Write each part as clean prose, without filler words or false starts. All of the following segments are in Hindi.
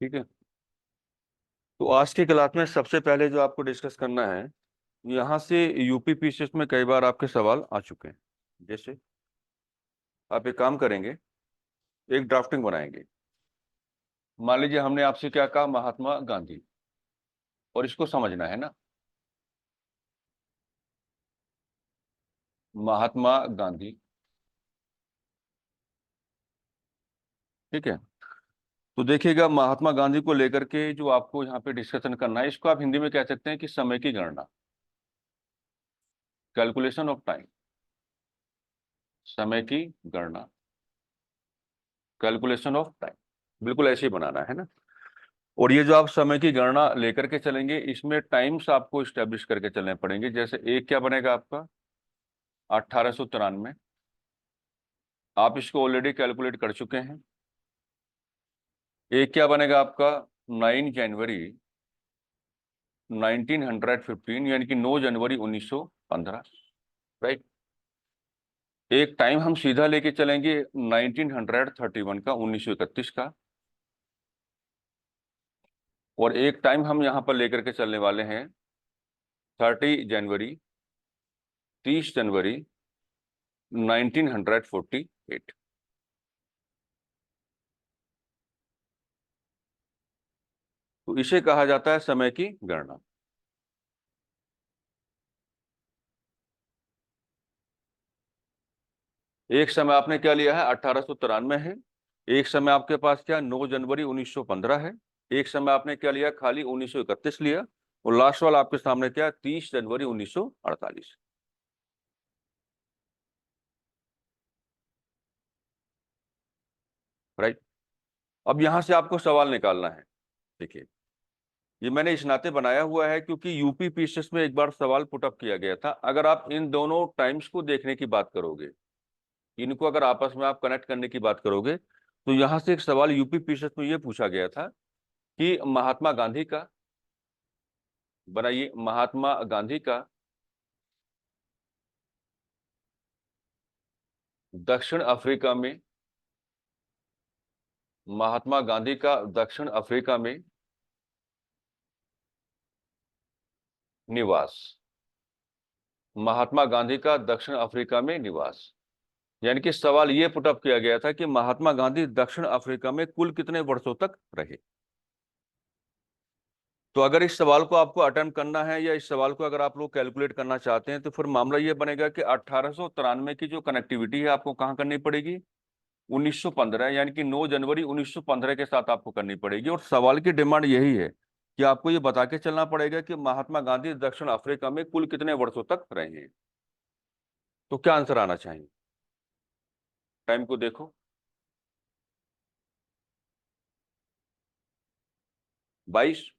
ठीक है। तो आज की क्लास में सबसे पहले जो आपको डिस्कस करना है, यहाँ से यूपी पीसीएस में कई बार आपके सवाल आ चुके हैं। जैसे आप एक काम करेंगे, एक ड्राफ्टिंग बनाएंगे। मान लीजिए हमने आपसे क्या कहा, महात्मा गांधी, और इसको समझना है ना, महात्मा गांधी। ठीक है। तो देखिएगा, महात्मा गांधी को लेकर के जो आपको यहाँ पे डिस्कशन करना है, इसको आप हिंदी में कह सकते हैं कि समय की गणना, कैलकुलेशन ऑफ टाइम। समय की गणना, कैलकुलेशन ऑफ टाइम, बिल्कुल ऐसे ही बनाना है ना। और ये जो आप समय की गणना लेकर के चलेंगे, इसमें टाइम्स आपको स्टैब्लिश करके चलने पड़ेंगे। जैसे एक क्या बनेगा आपका, 1893। आप इसको ऑलरेडी कैलकुलेट कर चुके हैं। एक क्या बनेगा आपका, 9 जनवरी 1915, यानी कि 9 जनवरी 1915। राइट। एक टाइम हम सीधा लेके चलेंगे 1931 का, 1931 का। और एक टाइम हम यहां पर लेकर के चलने वाले हैं 30 जनवरी, 30 जनवरी 1948। तो इसे कहा जाता है समय की गणना। एक समय आपने क्या लिया है, 1893 है। एक समय आपके पास क्या, 9 जनवरी 1915 है। एक समय आपने क्या लिया, खाली 1931 लिया। और लास्ट वाला आपके सामने क्या, 30 जनवरी 1948। राइट। अब यहां से आपको सवाल निकालना है। देखिए, ये मैंने इस नाते बनाया हुआ है क्योंकि यूपी पीसीएस में एक बार सवाल पुटअप किया गया था। अगर आप इन दोनों टाइम्स को देखने की बात करोगे, इनको अगर आपस में आप कनेक्ट करने की बात करोगे, तो यहां से एक सवाल यूपी पीसीएस में ये पूछा गया था कि महात्मा गांधी का, बनाइए, महात्मा गांधी का दक्षिण अफ्रीका में, महात्मा गांधी का दक्षिण अफ्रीका में निवास, महात्मा गांधी का दक्षिण अफ्रीका में निवास। यानी कि सवाल यह पुटअप किया गया था कि महात्मा गांधी दक्षिण अफ्रीका में कुल कितने वर्षों तक रहे। तो अगर इस सवाल को आपको अटेम्प्ट करना है, या इस सवाल को अगर आप लोग कैलकुलेट करना चाहते हैं, तो फिर मामला यह बनेगा कि 1893 की जो कनेक्टिविटी है आपको कहां करनी पड़ेगी, 1915, यानी कि 9 जनवरी 1915 के साथ आपको करनी पड़ेगी। और सवाल की डिमांड यही है कि आपको ये बता के चलना पड़ेगा कि महात्मा गांधी दक्षिण अफ्रीका में कुल कितने वर्षों तक रहे हैं। तो क्या आंसर आना चाहिए, टाइम को देखो, 22।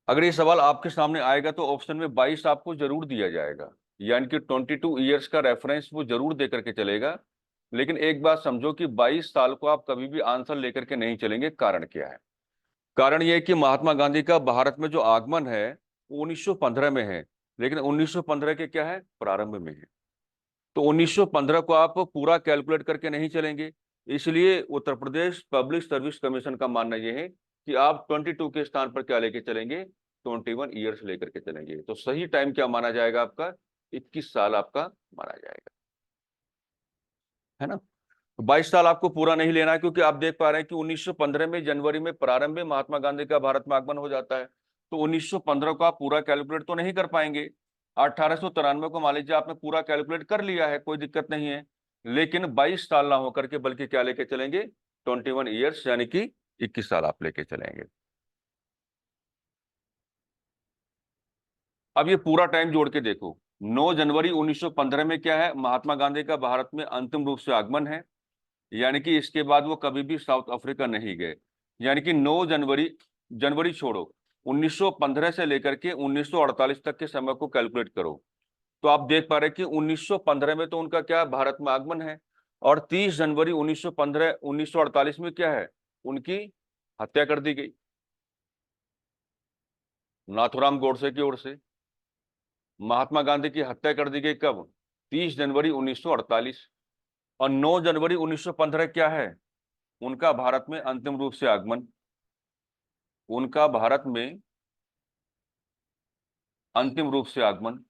अगर ये सवाल आपके सामने आएगा तो ऑप्शन में 22 आपको जरूर दिया जाएगा, यानी कि 22 ईयर्स का रेफरेंस वो जरूर दे करके चलेगा। लेकिन एक बात समझो कि 22 साल को आप कभी भी आंसर लेकर के नहीं चलेंगे। कारण क्या है? कारण यह है कि महात्मा गांधी का भारत में जो आगमन है वो 1915 में है, लेकिन 1915 के क्या है, प्रारंभ में है। तो 1915 को आप पूरा कैलकुलेट करके नहीं चलेंगे। इसलिए Uttar Pradesh public service commission का मानना यह है कि आप 22 के स्थान पर क्या लेके चलेंगे, 21 ईयर्स लेकर के चलेंगे। तो सही टाइम क्या माना जाएगा आपका, 21 साल आपका माना जाएगा, है ना। तो 22 साल आपको पूरा नहीं लेना है, क्योंकि आप देख पा रहे हैं कि 1915 में जनवरी में प्रारंभ में महात्मा गांधी का भारत में आगमन हो जाता है। तो 1915 को आप पूरा कैलकुलेट तो नहीं कर पाएंगे। 1893 को मान लीजिए आपने पूरा कैलकुलेट कर लिया है, कोई दिक्कत नहीं है। लेकिन 22 साल ना होकर के बल्कि क्या लेके चलेंगे, 21 ईयर्स, यानी कि 21 साल आप लेके चलेंगे। अब ये पूरा टाइम जोड़ के देखो, 9 जनवरी 1915 में क्या है, महात्मा गांधी का भारत में अंतिम रूप से आगमन है। यानी कि इसके बाद वो कभी भी साउथ अफ्रीका नहीं गए। यानी कि 9 जनवरी, जनवरी छोड़ो, 1915 से लेकर के 1948 तक के समय को कैलकुलेट करो। तो आप देख पा रहे हैं कि 1915 में तो उनका क्या भारत में आगमन है, और 30 जनवरी 1915 1948 में क्या है, उनकी हत्या कर दी गई नाथूराम गोडसे की ओर से। महात्मा गांधी की हत्या कर दी गई कब, 30 जनवरी 1948। और 9 जनवरी 1915 क्या है, उनका भारत में अंतिम रूप से आगमन, उनका भारत में अंतिम रूप से आगमन,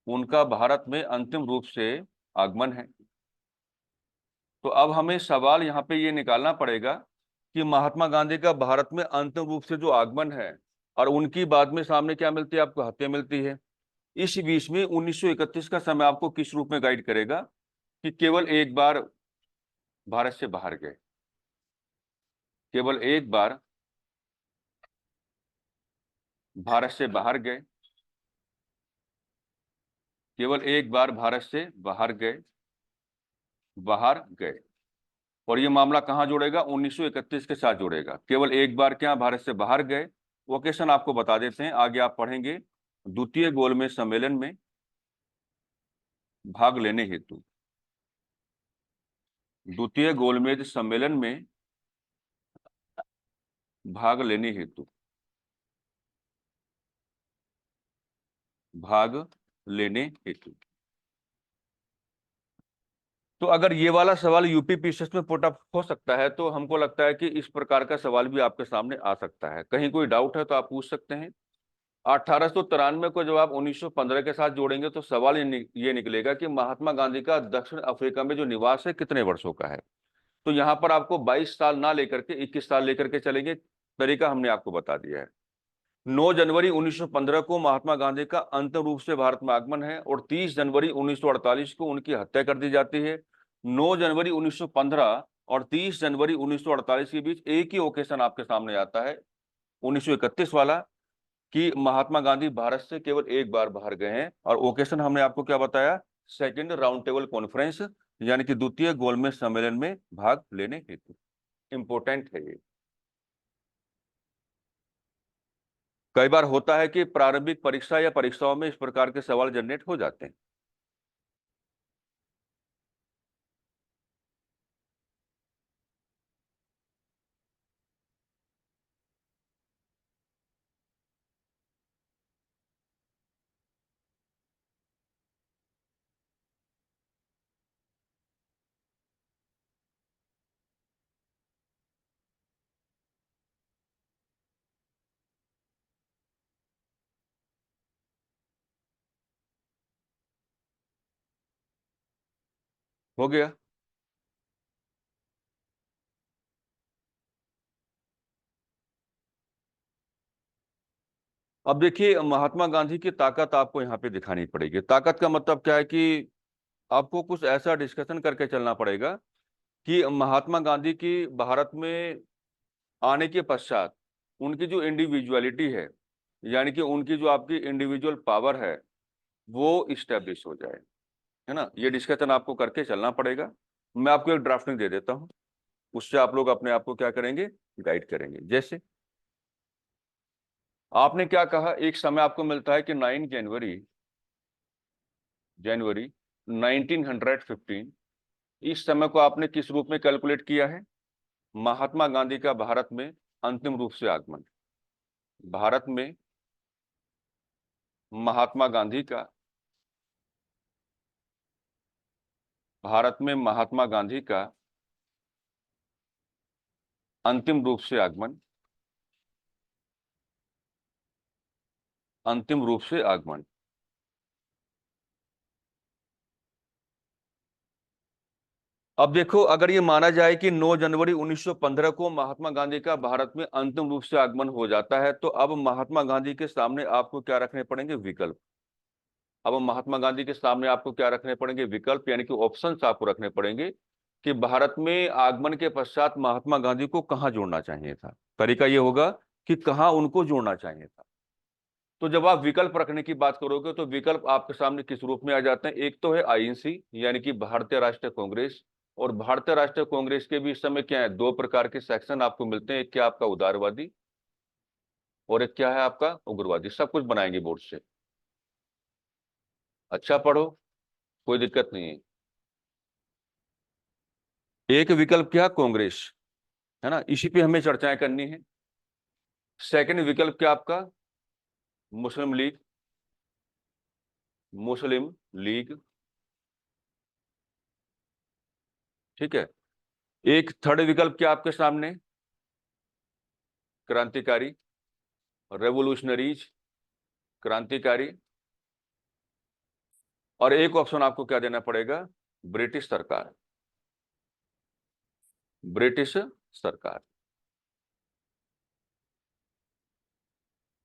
उनका भारत में अंतिम रूप से आगमन है। तो अब हमें सवाल यहाँ पे ये निकालना पड़ेगा कि महात्मा गांधी का भारत में अंतिम रूप से जो आगमन है और उनकी बाद में सामने क्या मिलती है, आपको हत्या मिलती है, इस बीच में 1931 का समय आपको किस रूप में गाइड करेगा कि केवल एक बार भारत से बाहर गए, केवल एक बार भारत से बाहर गए, केवल एक बार भारत से बाहर गए, बाहर गए। और ये मामला कहाँ जोड़ेगा, 1931 के साथ जोड़ेगा। केवल एक बार क्या भारत से बाहर गए, वोकेशन आपको बता देते हैं, आगे आप पढ़ेंगे। द्वितीय गोलमेज सम्मेलन में भाग लेने हेतु, द्वितीय गोलमेज सम्मेलन में भाग लेने हेतु, भाग लेने हेतु। तो अगर ये वाला सवाल यूपी पीसीएस में पुट अप हो सकता है, तो हमको लगता है कि इस प्रकार का सवाल भी आपके सामने आ सकता है। कहीं कोई डाउट है तो आप पूछ सकते हैं। 1893 को जब आप 1915 के साथ जोड़ेंगे तो सवाल ये निकलेगा कि महात्मा गांधी का दक्षिण अफ्रीका में जो निवास है कितने वर्षों का है। तो यहाँ पर आपको 22 साल ना लेकर के 21 साल लेकर के चलेंगे। तरीका हमने आपको बता दिया है। 9 जनवरी 1915 को महात्मा गांधी का अंतिम रूप से भारत में आगमन है और 30 जनवरी 1948 को उनकी हत्या कर दी जाती है। 9 जनवरी 1915 और 30 जनवरी 1948 के बीच एक ही ओकेशन आपके सामने आता है, 1931 वाला, कि महात्मा गांधी भारत से केवल एक बार बाहर गए हैं। और ओकेशन हमने आपको क्या बताया, सेकंड राउंड टेबल कॉन्फ्रेंस, यानी कि द्वितीय गोलमेज सम्मेलन में भाग लेने हेतु। इंपोर्टेंट है ये। कई बार होता है कि प्रारंभिक परीक्षा या परीक्षाओं में इस प्रकार के सवाल जनरेट हो जाते हैं। हो गया। अब देखिए, महात्मा गांधी की ताकत आपको यहाँ पे दिखानी पड़ेगी। ताकत का मतलब क्या है कि आपको कुछ ऐसा डिस्कशन करके चलना पड़ेगा कि महात्मा गांधी की भारत में आने के पश्चात उनकी जो इंडिविजुअलिटी है, यानी कि उनकी जो आपकी इंडिविजुअल पावर है, वो इस्टेब्लिश हो जाए, है ना। ये डिस्कशन आपको करके चलना पड़ेगा। मैं आपको एक ड्राफ्टिंग दे देता हूँ, उससे आप लोग अपने आप को क्या करेंगे, गाइड करेंगे। जैसे आपने क्या कहा, एक समय आपको मिलता है कि 9 जनवरी जनवरी 1915, इस समय को आपने किस रूप में कैलकुलेट किया है, महात्मा गांधी का भारत में अंतिम रूप से आगमन। भारत में महात्मा गांधी का, भारत में महात्मा गांधी का अंतिम रूप से आगमन, अंतिम रूप से आगमन। अब देखो, अगर ये माना जाए कि 9 जनवरी 1915 को महात्मा गांधी का भारत में अंतिम रूप से आगमन हो जाता है, तो अब महात्मा गांधी के सामने आपको क्या रखने पड़ेंगे, विकल्प। अब महात्मा गांधी के सामने आपको क्या रखने पड़ेंगे, विकल्प, यानी कि ऑप्शंस आपको रखने पड़ेंगे कि भारत में आगमन के पश्चात महात्मा गांधी को कहाँ जोड़ना चाहिए था। तरीका ये होगा कि कहाँ उनको जोड़ना चाहिए था। तो जब आप विकल्प रखने की बात करोगे तो विकल्प आपके सामने किस रूप में आ जाते हैं, एक तो है आईएनसी, यानी कि भारतीय राष्ट्रीय कांग्रेस। और भारतीय राष्ट्रीय कांग्रेस के भी इस समय क्या है, दो प्रकार के सेक्शन आपको मिलते हैं, एक क्या आपका उदारवादी और एक क्या है आपका उग्रवादी। सब कुछ बनाएंगे बोर्ड से, अच्छा पढ़ो, कोई दिक्कत नहीं है। एक विकल्प क्या, कांग्रेस, है ना, इसी पे हमें चर्चाएं करनी है। सेकंड विकल्प क्या आपका, मुस्लिम लीग, मुस्लिम लीग। ठीक है। एक थर्ड विकल्प क्या आपके सामने, क्रांतिकारी, रेवोल्यूशनरीज, क्रांतिकारी, और एक ऑप्शन आपको क्या देना पड़ेगा, ब्रिटिश सरकार, ब्रिटिश सरकार।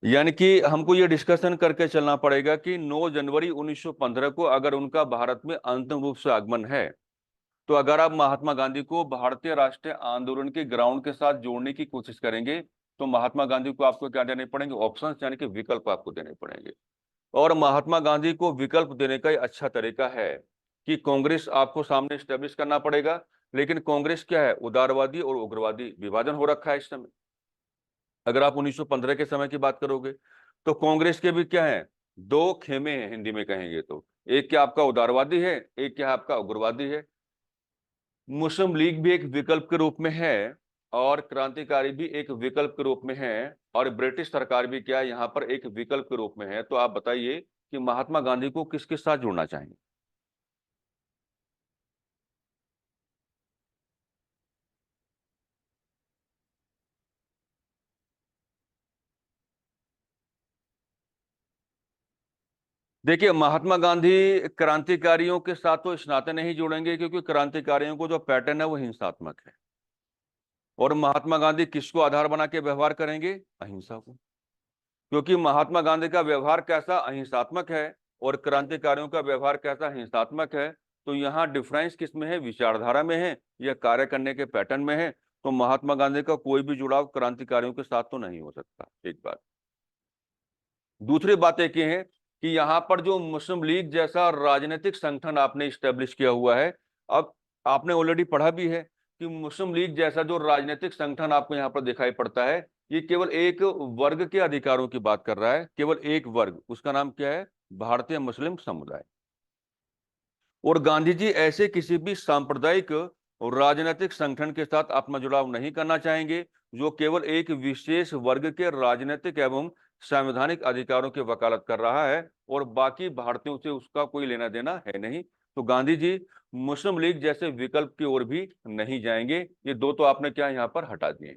यानी कि हमको ये डिस्कशन करके चलना पड़ेगा कि 9 जनवरी 1915 को अगर उनका भारत में अंतिम रूप से आगमन है, तो अगर आप महात्मा गांधी को भारतीय राष्ट्रीय आंदोलन के ग्राउंड के साथ जोड़ने की कोशिश करेंगे, तो महात्मा गांधी को आपको क्या देने पड़ेंगे, ऑप्शंस, यानी कि विकल्प आपको देने पड़ेंगे। और महात्मा गांधी को विकल्प देने का एक अच्छा तरीका है कि कांग्रेस आपको सामने स्टेब्लिश करना पड़ेगा। लेकिन कांग्रेस क्या है, उदारवादी और उग्रवादी विभाजन हो रखा है इस समय। अगर आप 1915 के समय की बात करोगे तो कांग्रेस के भी क्या है, दो खेमे हैं हिंदी में कहेंगे तो, एक क्या आपका उदारवादी है, एक क्या आपका उग्रवादी है। मुस्लिम लीग भी एक विकल्प के रूप में है, और क्रांतिकारी भी एक विकल्प के रूप में है, और ब्रिटिश सरकार भी क्या यहाँ पर एक विकल्प के रूप में है। तो आप बताइए कि महात्मा गांधी को किसके साथ जोड़ना चाहेंगे। देखिए, महात्मा गांधी क्रांतिकारियों के साथ तो इस नाते नहीं जुड़ेंगे क्योंकि क्रांतिकारियों को जो पैटर्न है वो हिंसात्मक है, और महात्मा गांधी किसको आधार बना के व्यवहार करेंगे, अहिंसा को। क्योंकि महात्मा गांधी का व्यवहार कैसा अहिंसात्मक है और क्रांतिकारियों का व्यवहार कैसा हिंसात्मक है, तो यहाँ डिफरेंस किस में है, विचारधारा में है या कार्य करने के पैटर्न में है। तो महात्मा गांधी का कोई भी जुड़ाव क्रांतिकारियों के साथ तो नहीं हो सकता, एक बात। दूसरी बात एक ये है कि यहाँ पर जो मुस्लिम लीग जैसा राजनीतिक संगठन आपने स्टेब्लिश किया हुआ है, अब आपने ऑलरेडी पढ़ा भी है कि मुस्लिम लीग जैसा जो राजनीतिक संगठन आपको यहाँ पर दिखाई पड़ता है, ये केवल एक वर्ग के अधिकारों की बात कर रहा है, केवल एक वर्ग, उसका नाम क्या है, भारतीय मुस्लिम समुदाय। और गांधी जी ऐसे किसी भी सांप्रदायिक और राजनीतिक संगठन के साथ अपना जुड़ाव नहीं करना चाहेंगे जो केवल एक विशेष वर्ग के राजनीतिक एवं संवैधानिक अधिकारों की वकालत कर रहा है और बाकी भारतीयों से उसका कोई लेना देना है नहीं। तो गांधी जी मुस्लिम लीग जैसे विकल्प की ओर भी नहीं जाएंगे। ये दो तो आपने क्या यहाँ पर हटा दिए।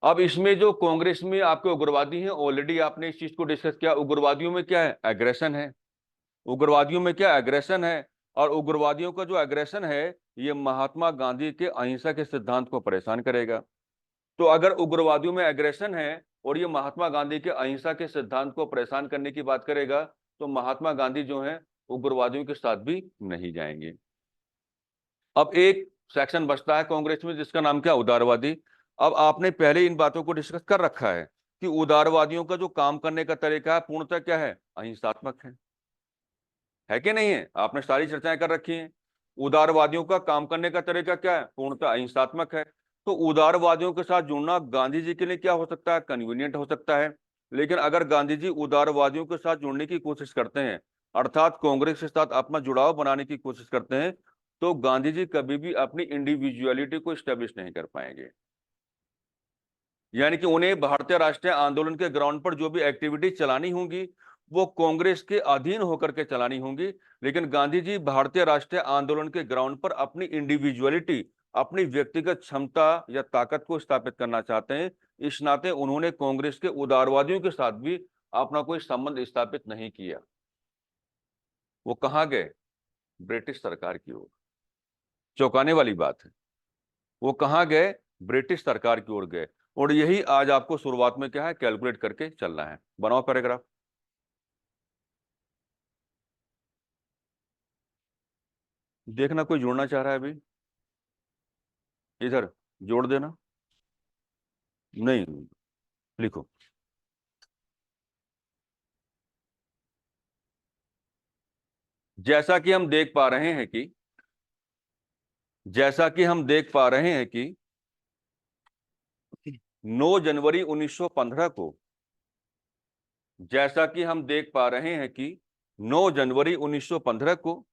अब इसमें जो कांग्रेस में आपके उग्रवादी हैं, ऑलरेडी आपने इस चीज को डिस्कस किया, उग्रवादियों में क्या है, एग्रेशन है। उग्रवादियों में क्या एग्रेशन है, और उग्रवादियों का जो एग्रेशन है ये महात्मा गांधी के अहिंसा के सिद्धांत को परेशान करेगा। तो अगर उग्रवादियों में एग्रेशन है और ये महात्मा गांधी के अहिंसा के सिद्धांत को परेशान करने की बात करेगा, तो महात्मा गांधी जो है उग्रवादियों के साथ भी नहीं जाएंगे। अब एक सेक्शन बचता है कांग्रेस में जिसका नाम क्या, उदारवादी। अब आपने पहले इन बातों को डिस्कस कर रखा है कि उदारवादियों का जो काम करने का तरीका है पूर्णतः क्या है, अहिंसात्मक है कि नहीं है, आपने सारी चर्चाएं कर रखी हैं। उदारवादियों का काम करने का तरीका क्या है, पूर्णतः अहिंसात्मक है। तो उदारवादियों के साथ जुड़ना गांधी जी के लिए क्या हो सकता है, कन्वीनियंट हो सकता है। लेकिन अगर गांधी जी उदारवादियों के साथ जुड़ने की कोशिश करते हैं, अर्थात कांग्रेस के साथ अपना जुड़ाव बनाने की कोशिश करते हैं, तो गांधी जी कभी भी अपनी इंडिविजुअलिटी को स्टेब्लिश नहीं कर पाएंगे। यानी कि उन्हें भारतीय राष्ट्रीय आंदोलन के ग्राउंड पर जो भी एक्टिविटी चलानी होंगी वो कांग्रेस के अधीन होकर के चलानी होंगी। लेकिन गांधी जी भारतीय राष्ट्रीय आंदोलन के ग्राउंड पर अपनी इंडिविजुअलिटी, अपनी व्यक्तिगत क्षमता या ताकत को स्थापित करना चाहते हैं। इस नाते उन्होंने कांग्रेस के उदारवादियों के साथ भी अपना कोई संबंध स्थापित नहीं किया। वो कहाँ गए, ब्रिटिश सरकार की ओर। चौंकाने वाली बात है, वो कहाँ गए, ब्रिटिश सरकार की ओर गए। और यही आज आपको शुरुआत में क्या है, कैलकुलेट करके चलना है। बनाओ पैराग्राफ। देखना कोई जोड़ना चाह रहा है अभी, इधर जोड़ देना। नहीं, लिखो। जैसा कि हम देख पा रहे हैं कि जैसा कि हम देख पा रहे हैं कि 9 जनवरी 1915 को, जैसा कि हम देख पा रहे हैं कि 9 जनवरी 1915 को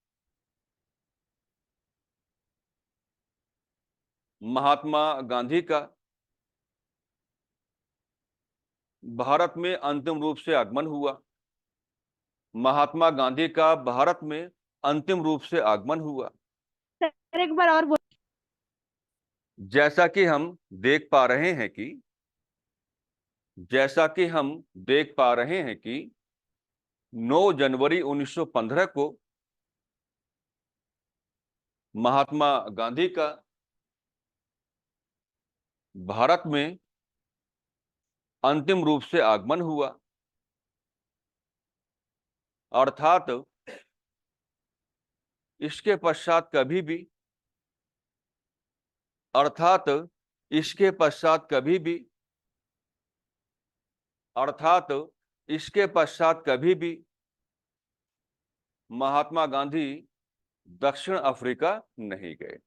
महात्मा गांधी का भारत में अंतिम रूप से आगमन हुआ। महात्मा गांधी का भारत में अंतिम रूप से आगमन हुआ। एक बार और बोल। जैसा कि हम देख पा रहे हैं कि जैसा कि हम देख पा रहे हैं कि 9 जनवरी 1915 को महात्मा गांधी का भारत में अंतिम रूप से आगमन हुआ, अर्थात इसके पश्चात कभी भी अर्थात इसके पश्चात कभी भी अर्थात इसके पश्चात कभी भी महात्मा गांधी दक्षिण अफ्रीका नहीं गए।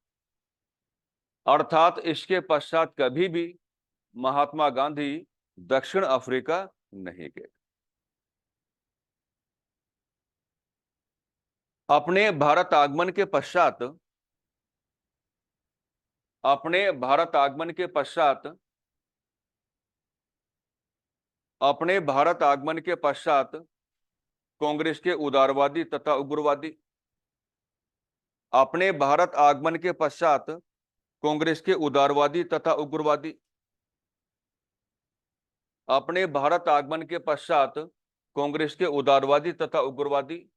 अर्थात इसके पश्चात कभी भी महात्मा गांधी दक्षिण अफ्रीका नहीं गए। अपने भारत आगमन के पश्चात अपने भारत आगमन के पश्चात अपने भारत आगमन के पश्चात कांग्रेस के उदारवादी तथा उग्रवादी अपने भारत आगमन के पश्चात कांग्रेस के उदारवादी तथा उग्रवादी अपने भारत आगमन के पश्चात कांग्रेस के उदारवादी तथा उग्रवादी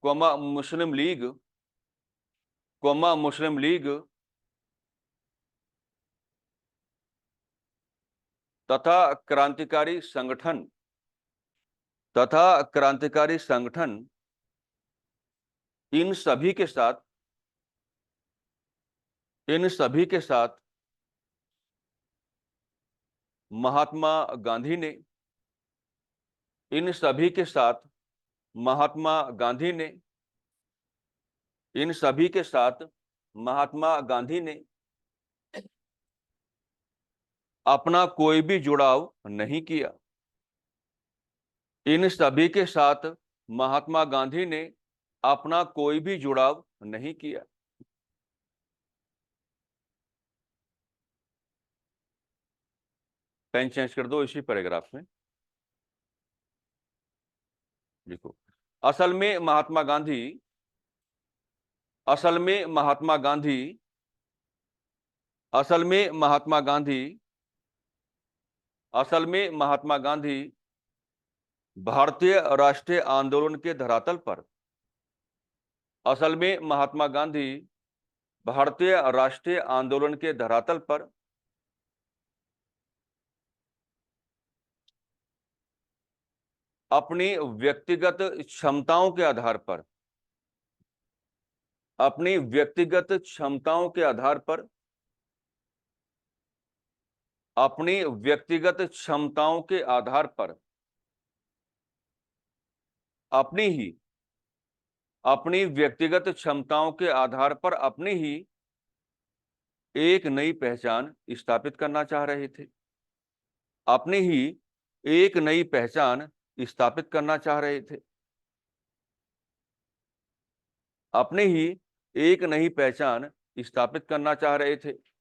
मुस्लिम लीग तथा क्रांतिकारी संगठन इन सभी के साथ महात्मा गांधी ने इन सभी के साथ महात्मा गांधी ने इन सभी के साथ महात्मा गांधी ने अपना कोई भी जुड़ाव नहीं किया। इन सभी के साथ महात्मा गांधी ने अपना कोई भी जुड़ाव नहीं किया। पेन चेंज कर दो इसी पैराग्राफ में लिखो। असल में महात्मा गांधी असल में महात्मा गांधी असल में महात्मा गांधी असल में महात्मा गांधी भारतीय राष्ट्रीय आंदोलन के धरातल पर असल में महात्मा गांधी भारतीय राष्ट्रीय आंदोलन के धरातल पर अपनी व्यक्तिगत क्षमताओं के आधार पर अपनी व्यक्तिगत क्षमताओं के आधार पर अपनी व्यक्तिगत क्षमताओं के आधार पर अपनी व्यक्तिगत क्षमताओं के आधार पर अपनी ही एक नई पहचान स्थापित करना चाह रहे थे। अपनी ही एक नई पहचान स्थापित करना चाह रहे थे। अपनी ही एक नई पहचान स्थापित करना चाह रहे थे।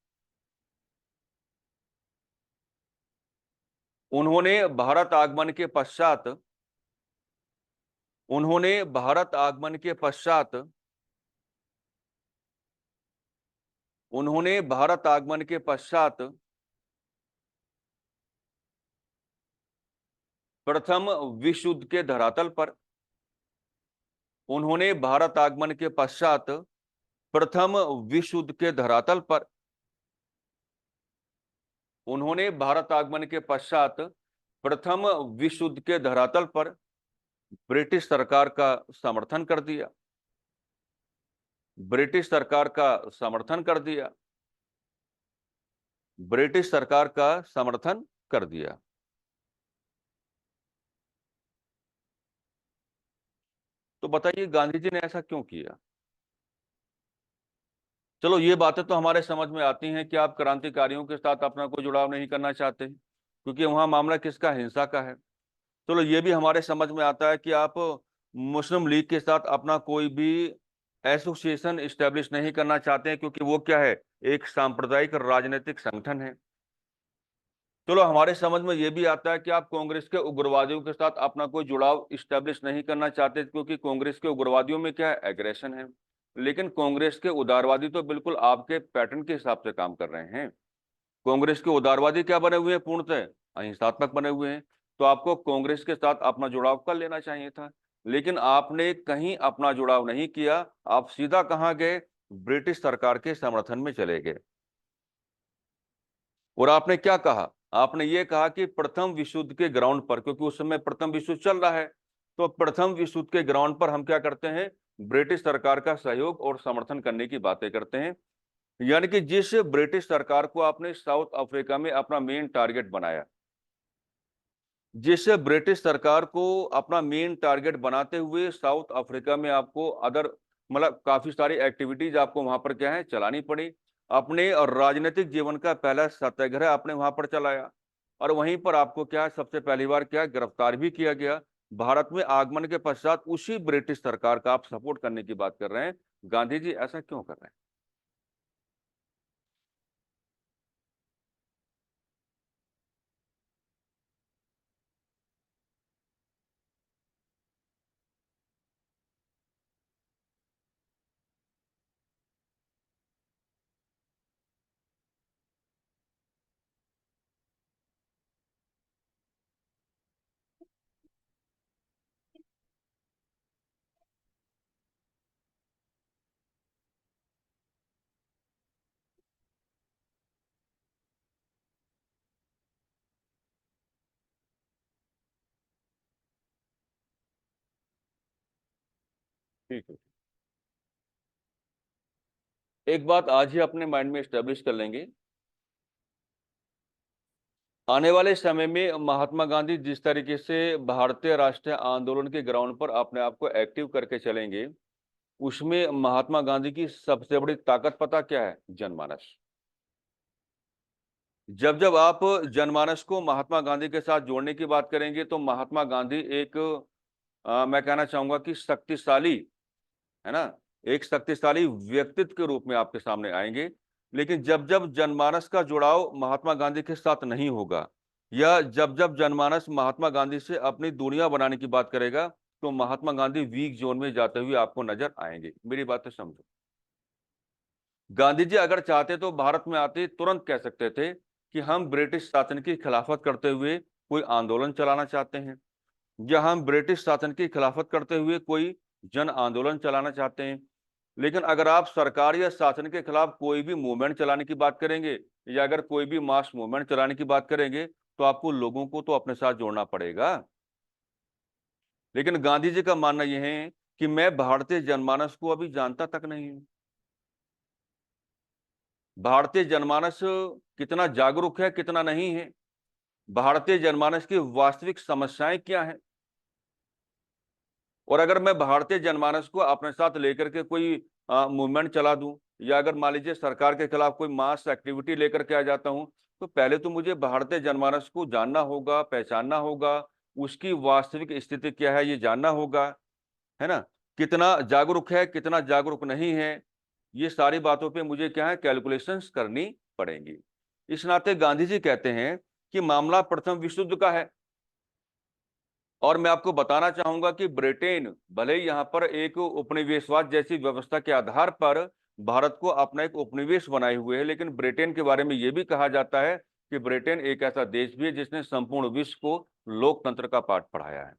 उन्होंने भारत आगमन के पश्चात उन्होंने भारत आगमन के पश्चात उन्होंने भारत आगमन के पश्चात प्रथम विश्व युद्ध के धरातल पर उन्होंने भारत आगमन के पश्चात प्रथम विश्व युद्ध के धरातल पर उन्होंने भारत आगमन के पश्चात प्रथम विश्व युद्ध के धरातल पर ब्रिटिश सरकार का समर्थन कर दिया। ब्रिटिश सरकार का समर्थन कर दिया। ब्रिटिश सरकार का समर्थन कर दिया। तो बताइए गांधी जी ने ऐसा क्यों किया? चलो ये बातें तो हमारे समझ में आती हैं कि आप क्रांतिकारियों के साथ अपना कोई जुड़ाव नहीं करना चाहते क्योंकि वहां मामला किसका, हिंसा का है। चलो ये भी हमारे समझ में आता है कि आप मुस्लिम लीग के साथ अपना कोई भी एसोसिएशन इस्टेब्लिश नहीं करना चाहते हैं क्योंकि वो क्या है, एक सांप्रदायिक राजनीतिक संगठन है। चलो हमारे समझ में ये भी आता है कि आप कांग्रेस के उग्रवादियों के साथ अपना कोई जुड़ाव इस्टेब्लिश नहीं करना चाहते क्योंकि कांग्रेस के उग्रवादियों में क्या है, एग्रेशन है। लेकिन कांग्रेस के उदारवादी तो बिल्कुल आपके पैटर्न के हिसाब से काम कर रहे हैं। कांग्रेस के उदारवादी क्या बने हुए हैं? पूर्णतः अहिंसात्मक बने हुए हैं। तो आपको कांग्रेस के साथ अपना जुड़ाव कर लेना चाहिए था, लेकिन आपने कहीं अपना जुड़ाव नहीं किया। आप सीधा कहां गए? ब्रिटिश सरकार के समर्थन में चले गए। और आपने क्या कहा? आपने ये कहा कि प्रथम विश्व युद्ध के ग्राउंड पर, क्योंकि उस समय प्रथम विश्व युद्ध चल रहा है, तो प्रथम विश्व युद्ध के ग्राउंड पर हम क्या करते हैं? ब्रिटिश सरकार का सहयोग और समर्थन करने की बातें करते हैं। यानी कि जिस ब्रिटिश सरकार को आपने साउथ अफ्रीका में अपना मेन टारगेट बनाया, जिस ब्रिटिश सरकार को अपना मेन टारगेट बनाते हुए साउथ अफ्रीका में आपको अदर मतलब काफी सारी एक्टिविटीज आपको वहां पर क्या है चलानी पड़ी। अपने और राजनीतिक जीवन का पहला सत्याग्रह आपने वहां पर चलाया, और वहीं पर आपको क्या है सबसे पहली बार क्या गिरफ्तार भी किया गया। भारत में आगमन के पश्चात उसी ब्रिटिश सरकार का आप सपोर्ट करने की बात कर रहे हैं। गांधी जी ऐसा क्यों कर रहे हैं? ठीक है, एक बात आज ही अपने माइंड में स्टेब्लिश कर लेंगे। आने वाले समय में महात्मा गांधी जिस तरीके से भारतीय राष्ट्रीय आंदोलन के ग्राउंड पर अपने आप को एक्टिव करके चलेंगे, उसमें महात्मा गांधी की सबसे बड़ी ताकत पता क्या है? जनमानस। जब जब आप जनमानस को महात्मा गांधी के साथ जोड़ने की बात करेंगे, तो महात्मा गांधी एक मैं कहना चाहूंगा कि शक्तिशाली, है ना, एक शक्तिशाली व्यक्तित्व के रूप में आपके सामने आएंगे। लेकिन जब जब जनमानस का जुड़ाव महात्मा गांधी के साथ नहीं होगा, या जब जब जनमानस महात्मा गांधी से अपनी दूरियां बनाने की बात करेगा, तो महात्मा गांधी वीक जोन में जाते हुए आपको नजर आएंगे। मेरी बात तो समझो। गांधी जी अगर चाहते तो भारत में आते तुरंत कह सकते थे कि हम ब्रिटिश शासन की खिलाफत करते हुए कोई आंदोलन चलाना चाहते हैं, या हम ब्रिटिश शासन की खिलाफत करते हुए कोई जन आंदोलन चलाना चाहते हैं। लेकिन अगर आप सरकार या शासन के खिलाफ कोई भी मूवमेंट चलाने की बात करेंगे, या अगर कोई भी मास मूवमेंट चलाने की बात करेंगे, तो आपको लोगों को तो अपने साथ जोड़ना पड़ेगा। लेकिन गांधी जी का मानना यह है कि मैं भारतीय जनमानस को अभी जानता तक नहीं हूं। भारतीय जनमानस कितना जागरूक है, कितना नहीं है, भारतीय जनमानस की वास्तविक समस्याएं क्या है। और अगर मैं भारतीय जनमानस को अपने साथ लेकर के कोई मूवमेंट चला दूं, या अगर मान लीजिए सरकार के खिलाफ कोई मास एक्टिविटी लेकर के आ जाता हूं, तो पहले तो मुझे भारतीय जनमानस को जानना होगा, पहचानना होगा, उसकी वास्तविक स्थिति क्या है ये जानना होगा, है ना, कितना जागरूक है, कितना जागरूक नहीं है। ये सारी बातों पे मुझे क्या है कैलकुलेशंस करनी पड़ेंगी। इस नाते गांधी जी कहते हैं कि मामला प्रथम विश्व युद्ध का है। और मैं आपको बताना चाहूंगा कि ब्रिटेन भले ही यहाँ पर एक उपनिवेशवाद जैसी व्यवस्था के आधार पर भारत को अपना एक उपनिवेश बनाए हुए है, लेकिन ब्रिटेन के बारे में यह भी कहा जाता है कि ब्रिटेन एक ऐसा देश भी है जिसने संपूर्ण विश्व को लोकतंत्र का पाठ पढ़ाया है।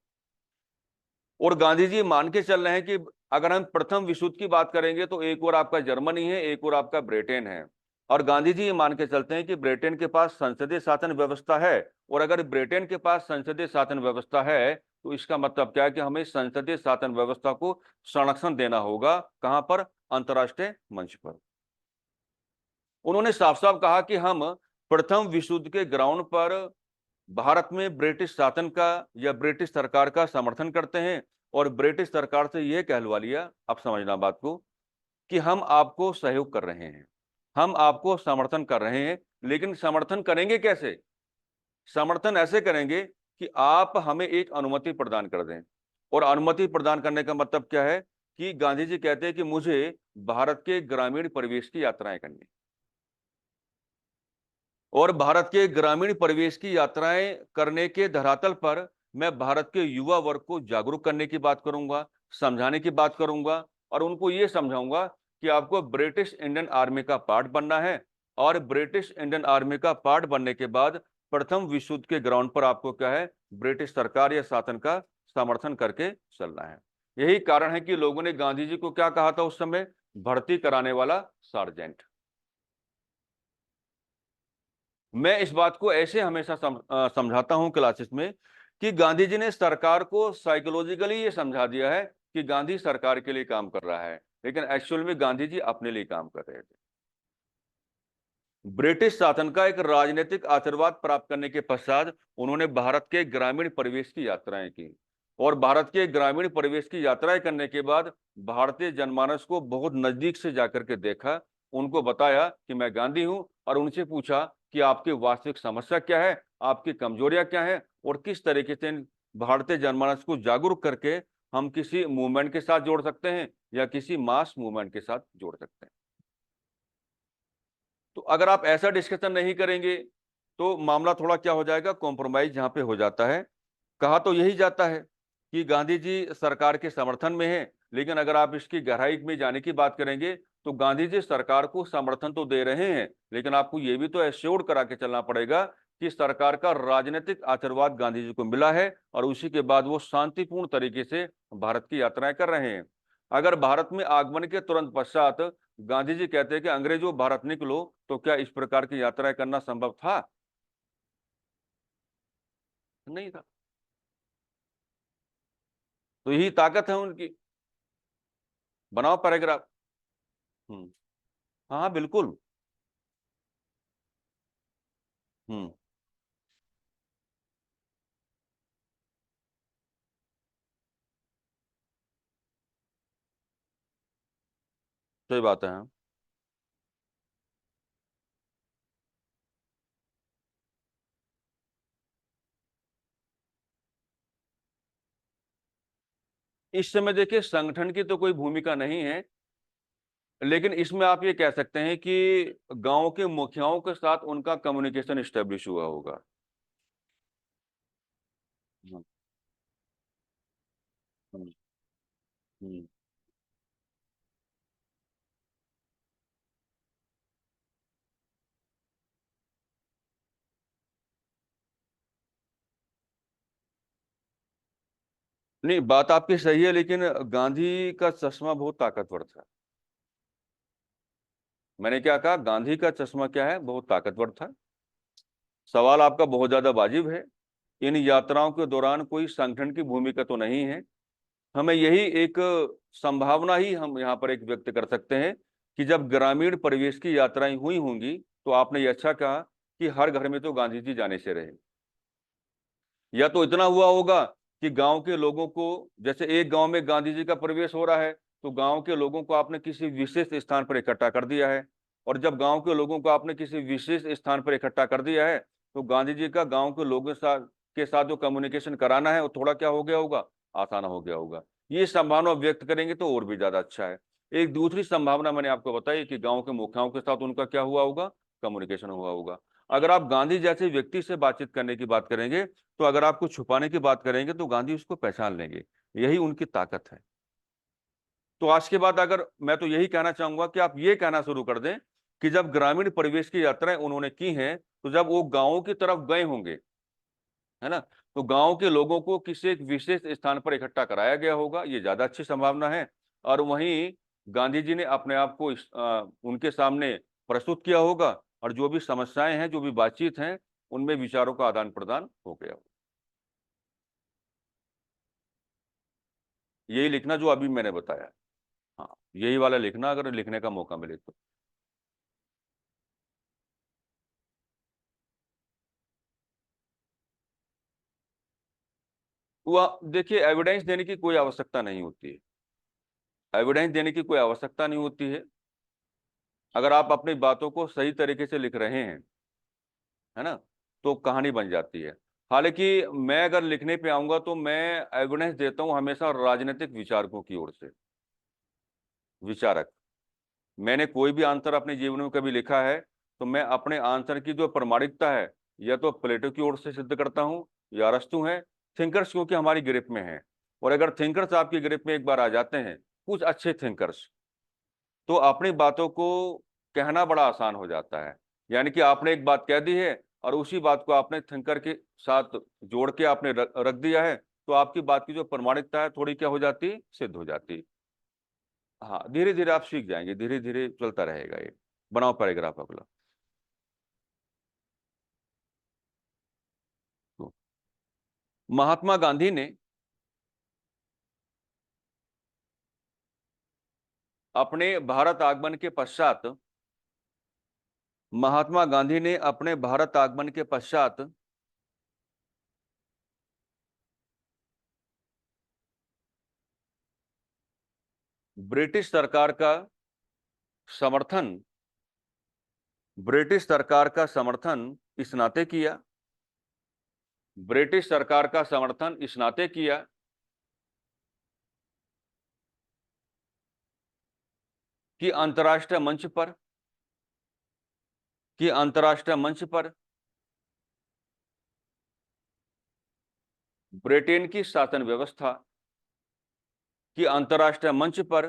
और गांधी जी मान के चल रहे हैं कि अगर हम प्रथम विश्व युद्ध की बात करेंगे, तो एक और आपका जर्मनी है, एक और आपका ब्रिटेन है। और गांधी जी ये मान के चलते हैं कि ब्रिटेन के पास संसदीय शासन व्यवस्था है, और अगर ब्रिटेन के पास संसदीय शासन व्यवस्था है, तो इसका मतलब क्या है कि हमें संसदीय शासन व्यवस्था को संरक्षण देना होगा। कहां पर? अंतर्राष्ट्रीय मंच पर। उन्होंने साफ साफ कहा कि हम प्रथम विश्व युद्ध के ग्राउंड पर भारत में ब्रिटिश शासन का या ब्रिटिश सरकार का समर्थन करते हैं, और ब्रिटिश सरकार से यह कहलवा लिया, आप समझना बात को, कि हम आपको सहयोग कर रहे हैं, हम आपको समर्थन कर रहे हैं। लेकिन समर्थन करेंगे कैसे? समर्थन ऐसे करेंगे कि आप हमें एक अनुमति प्रदान कर दें। और अनुमति प्रदान करने का मतलब क्या है? कि गांधी जी कहते हैं कि मुझे भारत के ग्रामीण परिवेश की यात्राएं करनी, और भारत के ग्रामीण परिवेश की यात्राएं करने के धरातल पर मैं भारत के युवा वर्ग को जागरूक करने की बात करूंगा, समझाने की बात करूंगा, और उनको ये समझाऊंगा कि आपको ब्रिटिश इंडियन आर्मी का पार्ट बनना है, और ब्रिटिश इंडियन आर्मी का पार्ट बनने के बाद प्रथम विश्व युद्ध के ग्राउंड पर आपको क्या है, ब्रिटिश सरकार या शासन का समर्थन करके चलना है। यही कारण है कि लोगों ने गांधी जी को क्या कहा था उस समय, भर्ती कराने वाला सार्जेंट। मैं इस बात को ऐसे हमेशा समझाता हूं क्लासेस में कि गांधी जी ने सरकार को साइकोलॉजिकली ये समझा दिया है कि गांधी सरकार के लिए काम कर रहा है, लेकिन एक्चुअल में गांधी जी अपने लिए काम कर रहे थे। ब्रिटिश शासन का एक राजनीतिक आशीर्वाद प्राप्त करने के पश्चात उन्होंने भारत के ग्रामीण परिवेश की यात्राएं की, और भारत के ग्रामीण परिवेश की यात्राएं करने के बाद भारतीय जनमानस को बहुत नजदीक से जाकर के देखा, उनको बताया कि मैं गांधी हूं, और उनसे पूछा कि आपकी वास्तविक समस्या क्या है, आपकी कमजोरियां क्या है, और किस तरीके से भारतीय जनमानस को जागरूक करके हम किसी मूवमेंट के साथ जोड़ सकते हैं या किसी मास मूवमेंट के साथ जोड़ सकते हैं। तो अगर आप ऐसा डिस्कशन नहीं करेंगे तो मामला थोड़ा क्या हो जाएगा, कॉम्प्रोमाइज यहाँ पे हो जाता है। कहा तो यही जाता है कि गांधी जी सरकार के समर्थन में है, लेकिन अगर आप इसकी गहराई में जाने की बात करेंगे तो गांधी जी सरकार को समर्थन तो दे रहे हैं, लेकिन आपको यह भी तो एश्योर्ड करा के चलना पड़ेगा कि सरकार का राजनीतिक आशीर्वाद गांधी जी को मिला है, और उसी के बाद वो शांतिपूर्ण तरीके से भारत की यात्राएं कर रहे हैं। अगर भारत में आगमन के तुरंत पश्चात गांधी जी कहते हैं कि अंग्रेजों भारत निकलो, तो क्या इस प्रकार की यात्राएं करना संभव था? नहीं था। तो यही ताकत है उनकी। बनाओ पैराग्राफ। हाँ हाँ, बिल्कुल। हम्म। सही बात है। हाँ। इस समय देखिए संगठन की तो कोई भूमिका नहीं है, लेकिन इसमें आप ये कह सकते हैं कि गांव के मुखियाओं के साथ उनका कम्युनिकेशन स्टेब्लिश हुआ होगा। हम्म, हम्म, हम्म। नहीं, बात आपकी सही है, लेकिन गांधी का चश्मा बहुत ताकतवर था। मैंने क्या कहा, गांधी का चश्मा क्या है, बहुत ताकतवर था। सवाल आपका बहुत ज्यादा वाजिब है। इन यात्राओं के दौरान कोई संगठन की भूमिका तो नहीं है। हमें यही एक संभावना ही हम यहाँ पर एक व्यक्त कर सकते हैं कि जब ग्रामीण परिवेश की यात्राएं हुई होंगी, तो आपने ये अच्छा कहा कि हर घर में तो गांधी जी जाने से रहे। या तो इतना हुआ होगा कि गांव के लोगों को, जैसे एक गांव में गांधी जी का प्रवेश हो रहा है, तो गांव के लोगों को आपने किसी विशेष स्थान पर इकट्ठा कर दिया है, और जब गांव के लोगों को आपने किसी विशेष स्थान पर इकट्ठा कर दिया है, तो गांधी जी का गांव के लोगों के साथ जो कम्युनिकेशन कराना है वो थोड़ा क्या हो गया होगा, आसान हो गया होगा। ये संभावना व्यक्त करेंगे तो और भी ज्यादा अच्छा है। एक दूसरी संभावना मैंने आपको बताई कि गांव के मुखियाओं के साथ उनका क्या हुआ होगा, कम्युनिकेशन हुआ होगा। अगर आप गांधी जैसे व्यक्ति से बातचीत करने की बात करेंगे, तो अगर आप कुछ छुपाने की बात करेंगे तो गांधी उसको पहचान लेंगे। यही उनकी ताकत है। तो आज के बाद अगर मैं तो यही कहना चाहूंगा कि आप ये कहना शुरू कर दें कि जब ग्रामीण परिवेश की यात्राएं उन्होंने की हैं, तो जब वो गांवों की तरफ गए होंगे, है ना, तो गांव के लोगों को किसी एक विशेष स्थान पर इकट्ठा कराया गया होगा, ये ज्यादा अच्छी संभावना है। और वहीं गांधी जी ने अपने आप को उनके सामने प्रस्तुत किया होगा, और जो भी समस्याएं हैं, जो भी बातचीत हैं, उनमें विचारों का आदान प्रदान हो गया होगा। यही लिखना जो अभी मैंने बताया। हाँ, यही वाला लिखना अगर लिखने का मौका मिले तो। वह देखिए, एविडेंस देने की कोई आवश्यकता नहीं होती है। एविडेंस देने की कोई आवश्यकता नहीं होती है। अगर आप अपनी बातों को सही तरीके से लिख रहे हैं, है ना, तो कहानी बन जाती है। हालांकि मैं अगर लिखने पे आऊंगा तो मैं एविडेंस देता हूं हमेशा राजनीतिक विचारकों की ओर से। विचारक, मैंने कोई भी आंसर अपने जीवन में कभी लिखा है, तो मैं अपने आंसर की जो प्रामाणिकता है, या तो प्लेटो की ओर से सिद्ध करता हूँ, या अरस्तू है, थिंकर्स क्योंकि हमारी ग्रिप में है। और अगर थिंकर्स आपकी ग्रिप में एक बार आ जाते हैं, कुछ अच्छे थिंकर्स, तो अपनी बातों को कहना बड़ा आसान हो जाता है। यानी कि आपने एक बात कह दी है और उसी बात को आपने थिंकर के साथ जोड़ के आपने रख दिया है, तो आपकी बात की जो प्रमाणिकता है थोड़ी क्या हो जाती है, सिद्ध हो जाती है। हाँ, धीरे धीरे आप सीख जाएंगे, धीरे धीरे चलता रहेगा ये। बनाओ पैराग्राफ अगला। तो महात्मा गांधी ने अपने भारत आगमन के पश्चात, महात्मा गांधी ने अपने भारत आगमन के पश्चात ब्रिटिश सरकार का समर्थन, ब्रिटिश सरकार का समर्थन इस नाते किया, ब्रिटिश सरकार का समर्थन इस नाते किया कि अंतर्राष्ट्रीय मंच पर, कि अंतर्राष्ट्रीय मंच पर ब्रिटेन की शासन व्यवस्था, कि अंतर्राष्ट्रीय मंच पर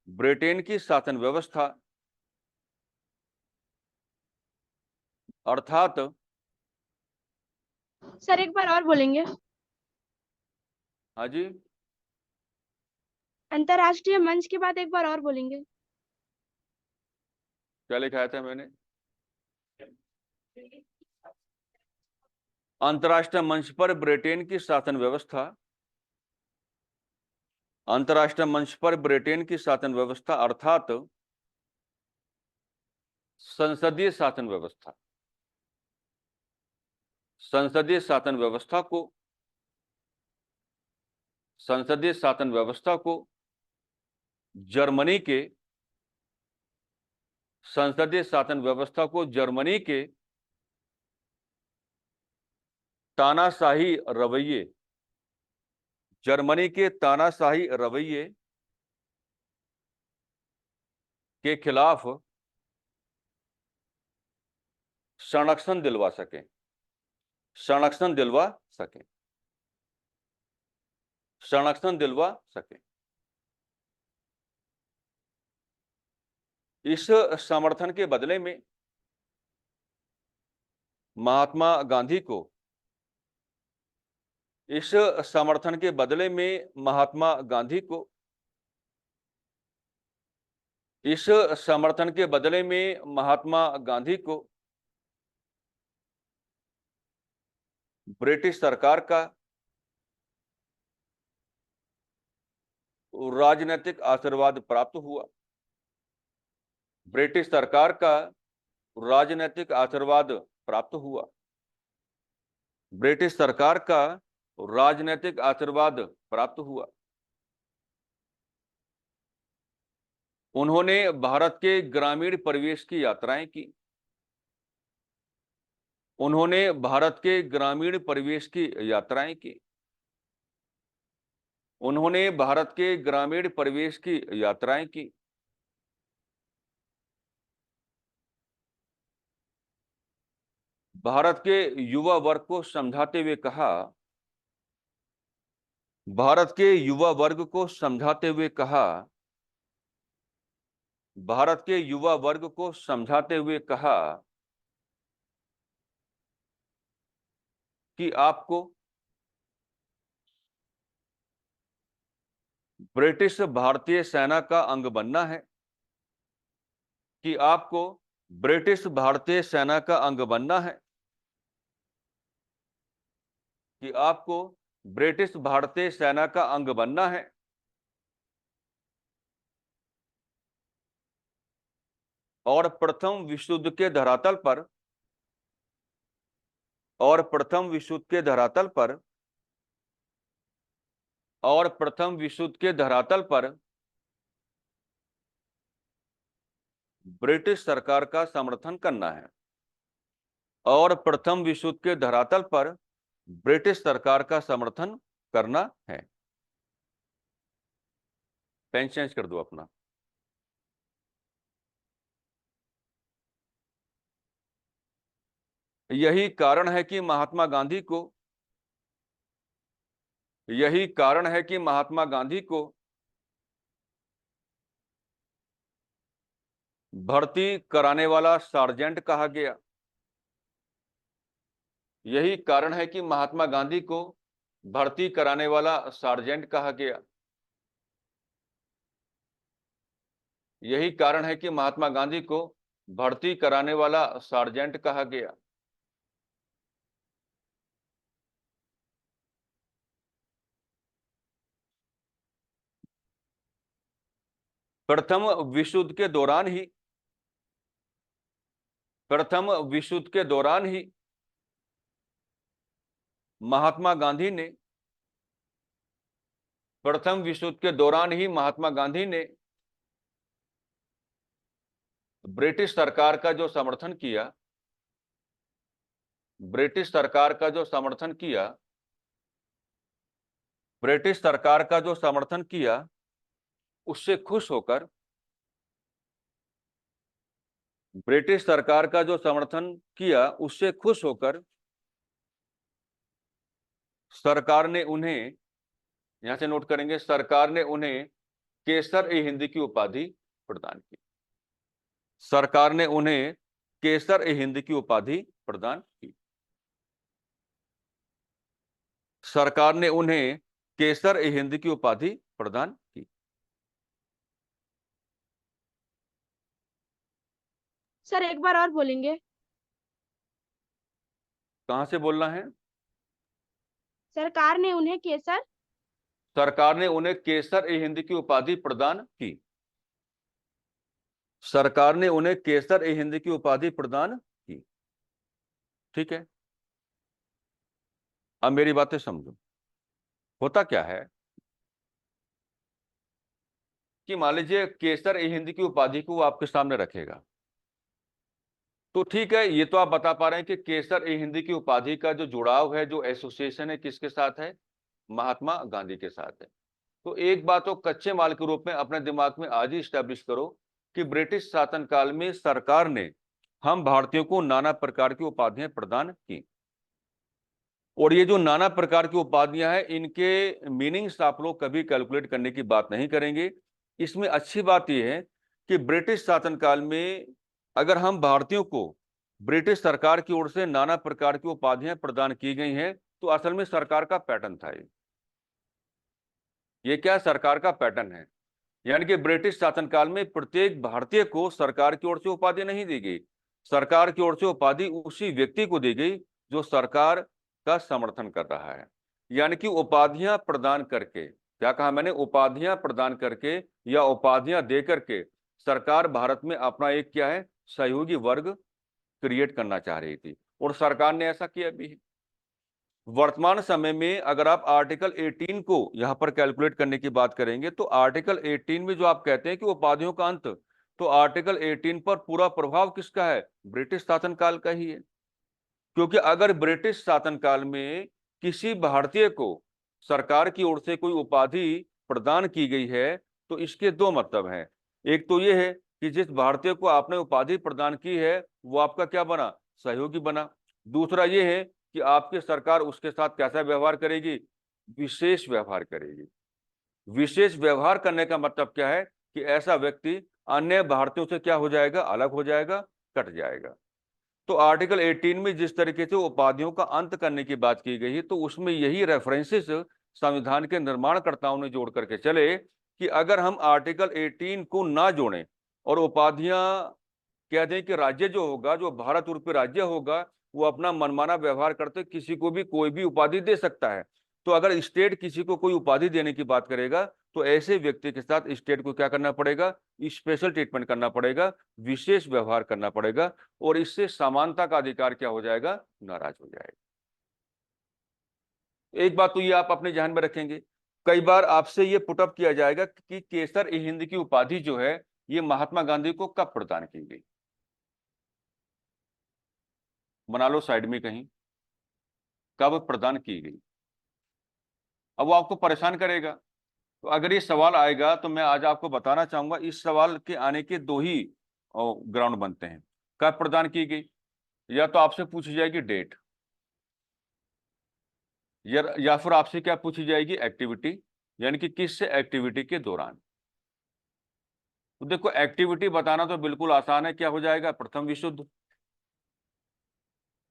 ब्रिटेन की शासन व्यवस्था अर्थात, सर एक बार और बोलेंगे? हाँ जी, अंतर्राष्ट्रीय मंच के बाद एक बार और बोलेंगे? क्या लिखा था मैंने? अंतर्राष्ट्रीय मंच पर ब्रिटेन की शासन व्यवस्था, अंतर्राष्ट्रीय मंच पर ब्रिटेन की शासन व्यवस्था अर्थात संसदीय शासन व्यवस्था, संसदीय शासन व्यवस्था को, संसदीय शासन व्यवस्था को जर्मनी के, संसदीय शासन व्यवस्था को जर्मनी के तानाशाही रवैये, जर्मनी के तानाशाही रवैये के खिलाफ संरक्षण दिलवा सके, संरक्षण दिलवा सके, संरक्षण दिलवा सके। इस समर्थन के बदले में महात्मा गांधी को, इस समर्थन के बदले में महात्मा गांधी को, इस समर्थन के बदले में महात्मा गांधी को ब्रिटिश सरकार का राजनीतिक आशीर्वाद प्राप्त हुआ, ब्रिटिश सरकार का राजनीतिक आशीर्वाद प्राप्त हुआ, ब्रिटिश सरकार का राजनीतिक आशीर्वाद प्राप्त हुआ। उन्होंने भारत के ग्रामीण परिवेश की यात्राएं की, उन्होंने भारत के ग्रामीण परिवेश की यात्राएं की, उन्होंने भारत के ग्रामीण परिवेश की यात्राएं की। भारत के युवा वर्ग को समझाते हुए कहा, भारत के युवा वर्ग को समझाते हुए कहा, भारत के युवा वर्ग को समझाते हुए कहा कि आपको ब्रिटिश भारतीय सेना का अंग बनना है, कि आपको ब्रिटिश भारतीय सेना का अंग बनना है, कि आपको ब्रिटिश भारतीय सेना का अंग बनना है। और प्रथम विश्व युद्ध के धरातल पर, और प्रथम विश्व युद्ध के धरातल पर, और प्रथम विश्व युद्ध के धरातल पर ब्रिटिश सरकार का समर्थन करना है, और प्रथम विश्व युद्ध के धरातल पर ब्रिटिश सरकार का समर्थन करना है। पेन चेंज कर दो अपना। यही कारण है कि महात्मा गांधी को, यही कारण है कि महात्मा गांधी को भर्ती कराने वाला सार्जेंट कहा गया। यही कारण है कि महात्मा गांधी को भर्ती कराने वाला सार्जेंट कहा गया। यही कारण है कि महात्मा गांधी को भर्ती कराने वाला सार्जेंट कहा गया। प्रथम विश्व युद्ध के दौरान ही प्रथम विश्व युद्ध के दौरान ही महात्मा गांधी ने प्रथम विश्व युद्ध के दौरान ही महात्मा गांधी ने ब्रिटिश सरकार का जो समर्थन किया, ब्रिटिश सरकार का जो समर्थन किया, ब्रिटिश सरकार का जो समर्थन किया, उससे खुश होकर, ब्रिटिश सरकार का जो समर्थन किया उससे खुश होकर सरकार ने उन्हें, यहां से नोट करेंगे, सरकार ने उन्हें केसर-ए-हिंद की उपाधि प्रदान की। सरकार ने उन्हें केसर-ए-हिंद की उपाधि प्रदान की। सरकार ने उन्हें केसर-ए-हिंद की उपाधि प्रदान की। सर एक बार और बोलेंगे? कहां से बोलना है? सरकार ने उन्हें केसर सरकार ने उन्हें केसर-ए-हिंद की उपाधि प्रदान की। सरकार ने उन्हें केसर-ए-हिंद की उपाधि प्रदान की। ठीक है, अब मेरी बातें समझो। होता क्या है कि मान लीजिए केसर-ए-हिंद की उपाधि को वो आपके सामने रखेगा, तो ठीक है, ये तो आप बता पा रहे हैं कि केसर-ए-हिंद की उपाधि का जो जुड़ाव है, जो एसोसिएशन है, किसके साथ है? महात्मा गांधी के साथ है। तो एक बात तो कच्चे माल के रूप में अपने दिमाग में आज ही स्टैब्लिश करो कि ब्रिटिश शासनकाल में सरकार ने हम भारतीयों को नाना प्रकार की उपाधियां प्रदान की, और ये जो नाना प्रकार की उपाधियां हैं, इनके मीनिंग्स आप लोग कभी कैलकुलेट करने की बात नहीं करेंगे। इसमें अच्छी बात यह है कि ब्रिटिश शासनकाल में अगर हम भारतीयों को ब्रिटिश सरकार की ओर से नाना प्रकार की उपाधियां प्रदान की गई हैं, तो असल में सरकार का पैटर्न था ये क्या सरकार का पैटर्न है। यानी कि ब्रिटिश शासनकाल में प्रत्येक भारतीय को सरकार की ओर से उपाधि नहीं दी गई, सरकार की ओर से उपाधि उसी व्यक्ति को दी गई जो सरकार का समर्थन कर रहा है। यानी कि उपाधियां प्रदान करके, क्या कहा मैंने, उपाधियां प्रदान करके या उपाधियां दे करके सरकार भारत में अपना एक क्या है, सहयोगी वर्ग क्रिएट करना चाह रही थी, और सरकार ने ऐसा किया भी है। वर्तमान समय में अगर आप आर्टिकल 18 को यहां पर कैलकुलेट करने की बात करेंगे, तो आर्टिकल 18 में जो आप कहते हैं कि उपाधियों का अंत, तो आर्टिकल 18 पर पूरा प्रभाव किसका है? ब्रिटिश शासनकाल का ही है। क्योंकि अगर ब्रिटिश शासनकाल में किसी भारतीय को सरकार की ओर से कोई उपाधि प्रदान की गई है, तो इसके दो मतलब हैं। एक तो यह है कि जिस भारतीय को आपने उपाधि प्रदान की है वो आपका क्या बना? सहयोगी बना। दूसरा यह है कि आपकी सरकार उसके साथ कैसा व्यवहार करेगी? विशेष व्यवहार करेगी। विशेष व्यवहार करने का मतलब क्या है कि ऐसा व्यक्ति अन्य भारतीयों से क्या हो जाएगा? अलग हो जाएगा, कट जाएगा। तो आर्टिकल 18 में जिस तरीके से उपाधियों का अंत करने की बात की गई है, तो उसमें यही रेफरेंसेस संविधान के निर्माणकर्ताओं ने जोड़ करके चले कि अगर हम आर्टिकल 18 को ना जोड़ें और उपाधियां कह दें कि राज्य जो होगा, जो भारत रूपी राज्य होगा, वो अपना मनमाना व्यवहार करते किसी को भी कोई भी उपाधि दे सकता है। तो अगर स्टेट किसी को कोई उपाधि देने की बात करेगा, तो ऐसे व्यक्ति के साथ स्टेट को क्या करना पड़ेगा? स्पेशल ट्रीटमेंट करना पड़ेगा, विशेष व्यवहार करना पड़ेगा, और इससे समानता का अधिकार क्या हो जाएगा? नाराज हो जाएगा। एक बात तो ये आप अपने ध्यान में रखेंगे, कई बार आपसे ये पुटअप किया जाएगा कि केसर-ए-हिंद की उपाधि जो है, ये महात्मा गांधी को कब प्रदान की गई? बना लो साइड में कहीं, कब प्रदान की गई। अब वो आपको परेशान करेगा, तो अगर ये सवाल आएगा तो मैं आज आपको बताना चाहूंगा, इस सवाल के आने के दो ही ग्राउंड बनते हैं। कब प्रदान की गई, या तो आपसे पूछी जाएगी डेट, या फिर आपसे क्या पूछी जाएगी? एक्टिविटी, यानी कि किस एक्टिविटी के दौरान। तो देखो एक्टिविटी बताना तो बिल्कुल आसान है, क्या हो जाएगा, प्रथम विशुद्ध।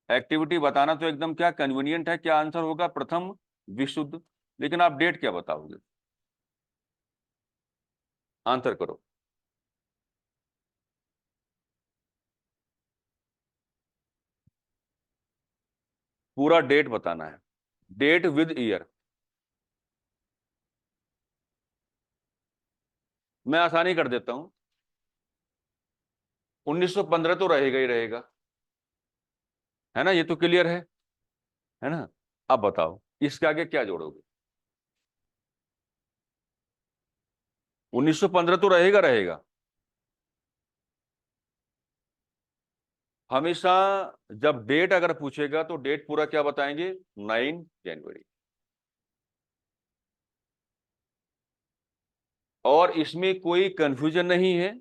एक्टिविटी बताना तो एकदम क्या कन्वीनियंट है, क्या आंसर होगा, प्रथम विशुद्ध। लेकिन आप डेट क्या बताओगे, आंसर करो। पूरा डेट बताना है, डेट विद ईयर। मैं आसानी कर देता हूं, 1915 तो रहेगा ही रहेगा, है ना, ये तो क्लियर है ना। अब बताओ इसके आगे क्या जोड़ोगे। 1915 तो रहेगा रहेगा हमेशा। जब डेट अगर पूछेगा तो डेट पूरा क्या बताएंगे, 9 जनवरी। और इसमें कोई कंफ्यूजन नहीं है,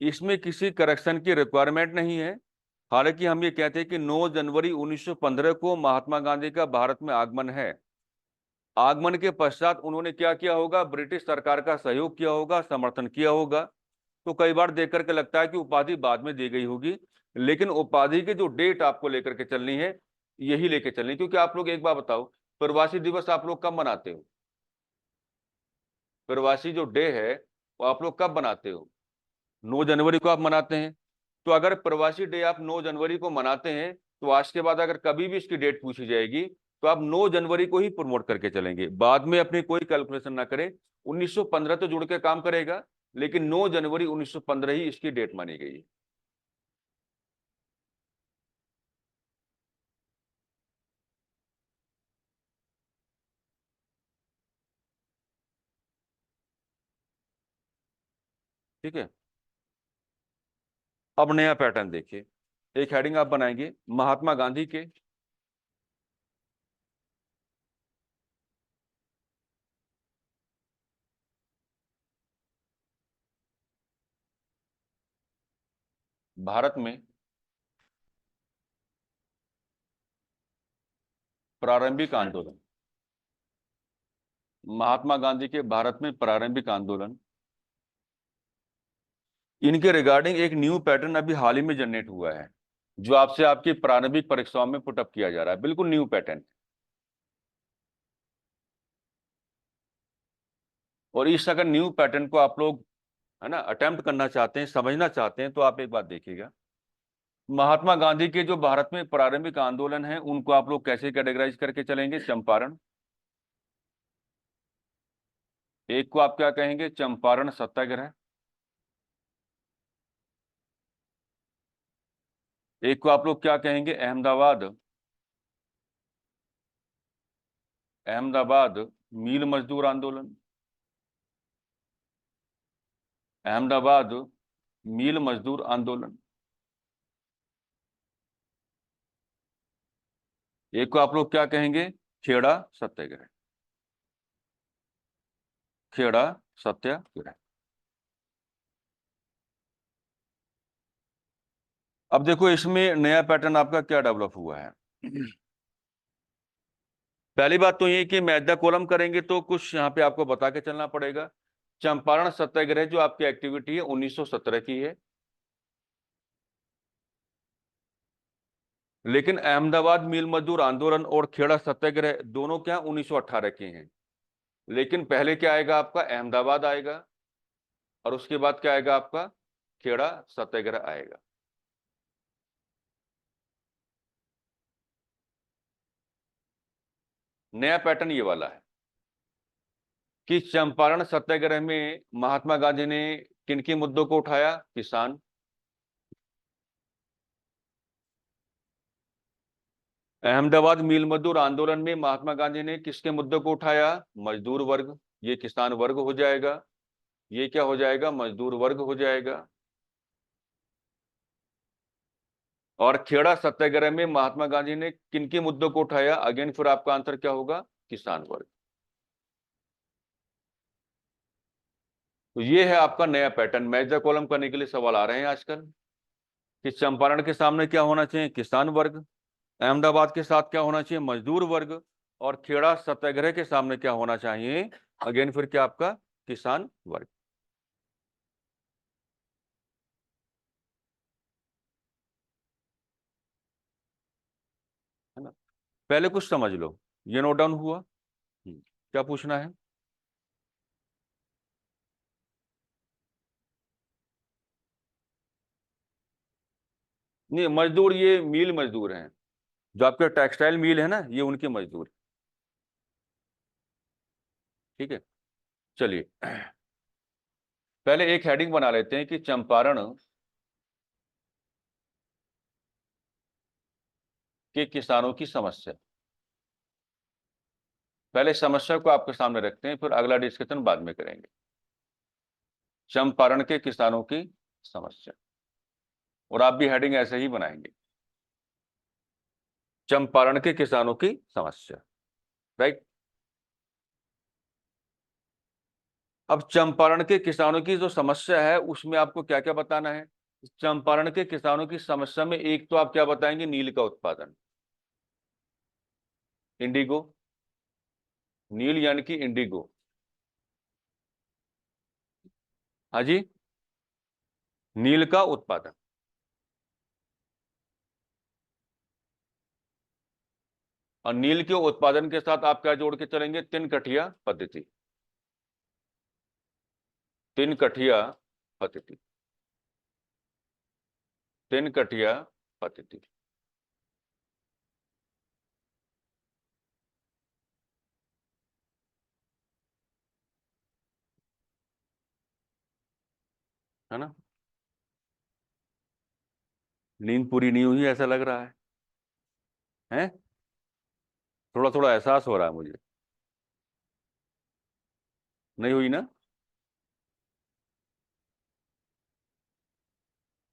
इसमें किसी करेक्शन की रिक्वायरमेंट नहीं है। हालांकि हम ये कहते हैं कि 9 जनवरी 1915 को महात्मा गांधी का भारत में आगमन है। आगमन के पश्चात उन्होंने क्या किया होगा, ब्रिटिश सरकार का सहयोग किया होगा, समर्थन किया होगा। तो कई बार देख करके लगता है कि उपाधि बाद में दी गई होगी, लेकिन उपाधि की जो डेट आपको लेकर के चलनी है, यही लेके चलनी। क्योंकि आप लोग एक बार बताओ, प्रवासी दिवस आप लोग कब मनाते हो, प्रवासी जो डे है वो आप लोग कब मनाते हो, 9 जनवरी को आप मनाते हैं। तो अगर प्रवासी डे आप 9 जनवरी को मनाते हैं, तो आज के बाद अगर कभी भी इसकी डेट पूछी जाएगी तो आप 9 जनवरी को ही प्रमोट करके चलेंगे, बाद में अपनी कोई कैलकुलेशन ना करें। 1915 तो जुड़ के काम करेगा, लेकिन 9 जनवरी 1915 ही इसकी डेट मानी गई है। ठीक है। अब नया पैटर्न देखिए, एक हेडिंग आप बनाएंगे महात्मा गांधी के भारत में प्रारंभिक आंदोलन। महात्मा गांधी के भारत में प्रारंभिक आंदोलन, इनके रिगार्डिंग एक न्यू पैटर्न अभी हाल ही में जनरेट हुआ है, जो आपसे आपकी प्रारंभिक परीक्षाओं में पुटअप किया जा रहा है, बिल्कुल न्यू पैटर्न। और इस अगर न्यू पैटर्न को आप लोग, है ना, अटेम्प्ट करना चाहते हैं, समझना चाहते हैं, तो आप एक बात देखिएगा। महात्मा गांधी के जो भारत में प्रारंभिक आंदोलन है, उनको आप लोग कैसे कैटेगराइज करके चलेंगे, चंपारण। एक को आप क्या कहेंगे, चंपारण सत्याग्रह। एक को आप लोग क्या कहेंगे, अहमदाबाद, अहमदाबाद मील मजदूर आंदोलन। अहमदाबाद मील मजदूर आंदोलन। एक को आप लोग क्या कहेंगे, खेड़ा सत्याग्रह, खेड़ा सत्याग्रह। अब देखो इसमें नया पैटर्न आपका क्या डेवलप हुआ है। पहली बात तो ये कि मैच द कॉलम करेंगे तो कुछ यहाँ पे आपको बता के चलना पड़ेगा। चंपारण सत्याग्रह जो आपकी एक्टिविटी है 1917 की है, लेकिन अहमदाबाद मिल मजदूर आंदोलन और खेड़ा सत्याग्रह दोनों क्या 1918 के हैं। लेकिन पहले क्या आएगा, आपका अहमदाबाद आएगा, और उसके बाद क्या आएगा, आपका खेड़ा सत्याग्रह आएगा। नया पैटर्न ये वाला है कि चंपारण सत्याग्रह में महात्मा गांधी ने किन किन मुद्दों को उठाया, किसान। अहमदाबाद मिल मजदूर आंदोलन में महात्मा गांधी ने किसके मुद्दों को उठाया, मजदूर वर्ग, ये किसान वर्ग हो जाएगा, ये क्या हो जाएगा, मजदूर वर्ग हो जाएगा। और खेड़ा सत्याग्रह में महात्मा गांधी ने किन किन मुद्दों को उठाया, अगेन फिर आपका आंसर क्या होगा, किसान वर्ग। तो ये है आपका नया पैटर्न। मैच द कॉलम करने के लिए सवाल आ रहे हैं आजकल कि चंपारण के सामने क्या होना चाहिए, किसान वर्ग। अहमदाबाद के साथ क्या होना चाहिए, मजदूर वर्ग। और खेड़ा सत्याग्रह के सामने क्या होना चाहिए, अगेन फिर क्या आपका, किसान वर्ग। है ना। पहले कुछ समझ लो, ये नोट डाउन हुआ। क्या पूछना है? नहीं, मजदूर ये मिल मजदूर हैं, जो आपके टेक्सटाइल मिल है ना, ये उनके मजदूर। ठीक है, चलिए पहले एक हेडिंग बना लेते हैं कि चंपारण के किसानों की समस्या। पहले समस्या को आपके सामने रखते हैं, फिर अगला डिस्कशन बाद में करेंगे। चंपारण के किसानों की समस्या, और आप भी हेडिंग ऐसे ही बनाएंगे, चंपारण के किसानों की समस्या। राइट। अब चंपारण के किसानों की जो समस्या है उसमें आपको क्या क्या बताना है? चंपारण के किसानों की समस्या में एक तो आप क्या बताएंगे? नील का उत्पादन, इंडिगो, नील यानी कि इंडिगो। हाँ जी, नील का उत्पादन। और नील के उत्पादन के साथ आप क्या जोड़ के चलेंगे? तीन कठिया पद्धति, तीन कठिया पद्धति, तीन कठिया पद्धति। है ना। नींद पूरी नहीं हुई ऐसा लग रहा है, हैं? थोड़ा थोड़ा एहसास हो रहा है मुझे। नहीं हुई ना?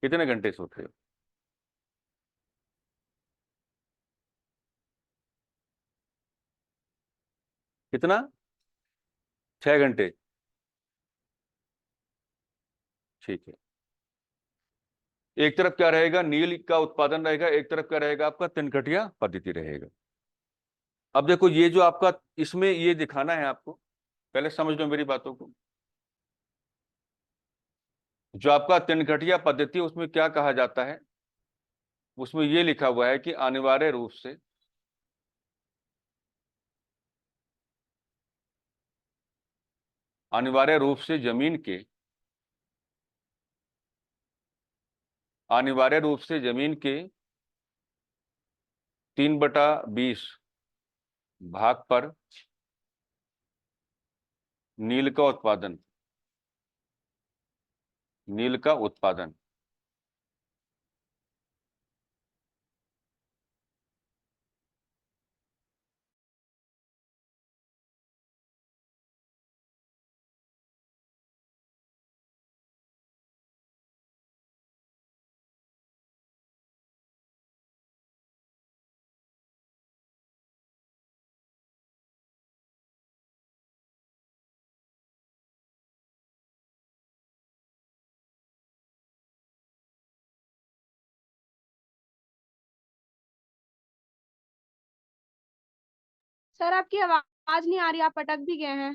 कितने घंटे सोते हो? कितना? 6 घंटे? ठीक है। एक तरफ क्या रहेगा? नील का उत्पादन रहेगा, एक तरफ क्या रहेगा? आपका तिनकटिया पद्धति रहेगा। अब देखो, ये जो आपका इसमें ये दिखाना है आपको, पहले समझ लो मेरी बातों को। जो आपका तिनकटिया पद्धति उसमें क्या कहा जाता है? उसमें ये लिखा हुआ है कि अनिवार्य रूप से, अनिवार्य रूप से जमीन के, अनिवार्य रूप से जमीन के 3/20 भाग पर नील का उत्पादन, नील का उत्पादन। सर आपकी आवाज नहीं आ रही, आप अटक भी गए हैं।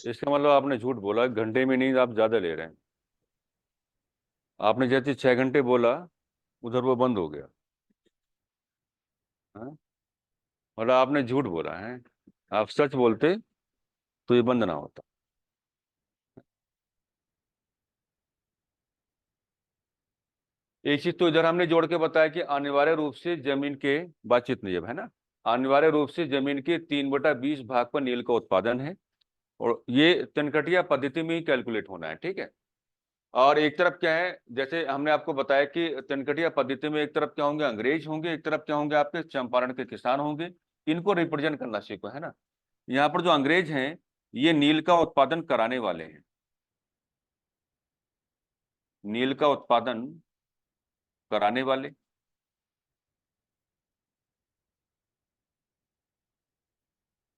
इसका मतलब आपने झूठ बोला, घंटे में नींद आप ज्यादा ले रहे हैं। आपने जैसे 6 घंटे बोला, उधर वो बंद हो गया। हाँ? मतलब आपने झूठ बोला है। आप सच बोलते तो ये बंद ना होता। एक चीज तो इधर हमने जोड़ के बताया कि अनिवार्य रूप से जमीन के, बातचीत नियम है ना, अनिवार्य रूप से जमीन के 3/20 भाग पर नील का उत्पादन है। और ये तनकटिया पद्धति में ही कैलकुलेट होना है, ठीक है। और एक तरफ क्या है, जैसे हमने आपको बताया कि तनकटिया पद्धति में एक तरफ क्या होंगे, अंग्रेज होंगे, एक तरफ क्या होंगे, आपके चंपारण के किसान होंगे। इनको रिप्रेजेंट करना सीखो, है ना। यहाँ पर जो अंग्रेज हैं, ये नील का उत्पादन कराने वाले हैं। नील का उत्पादन कराने वाले।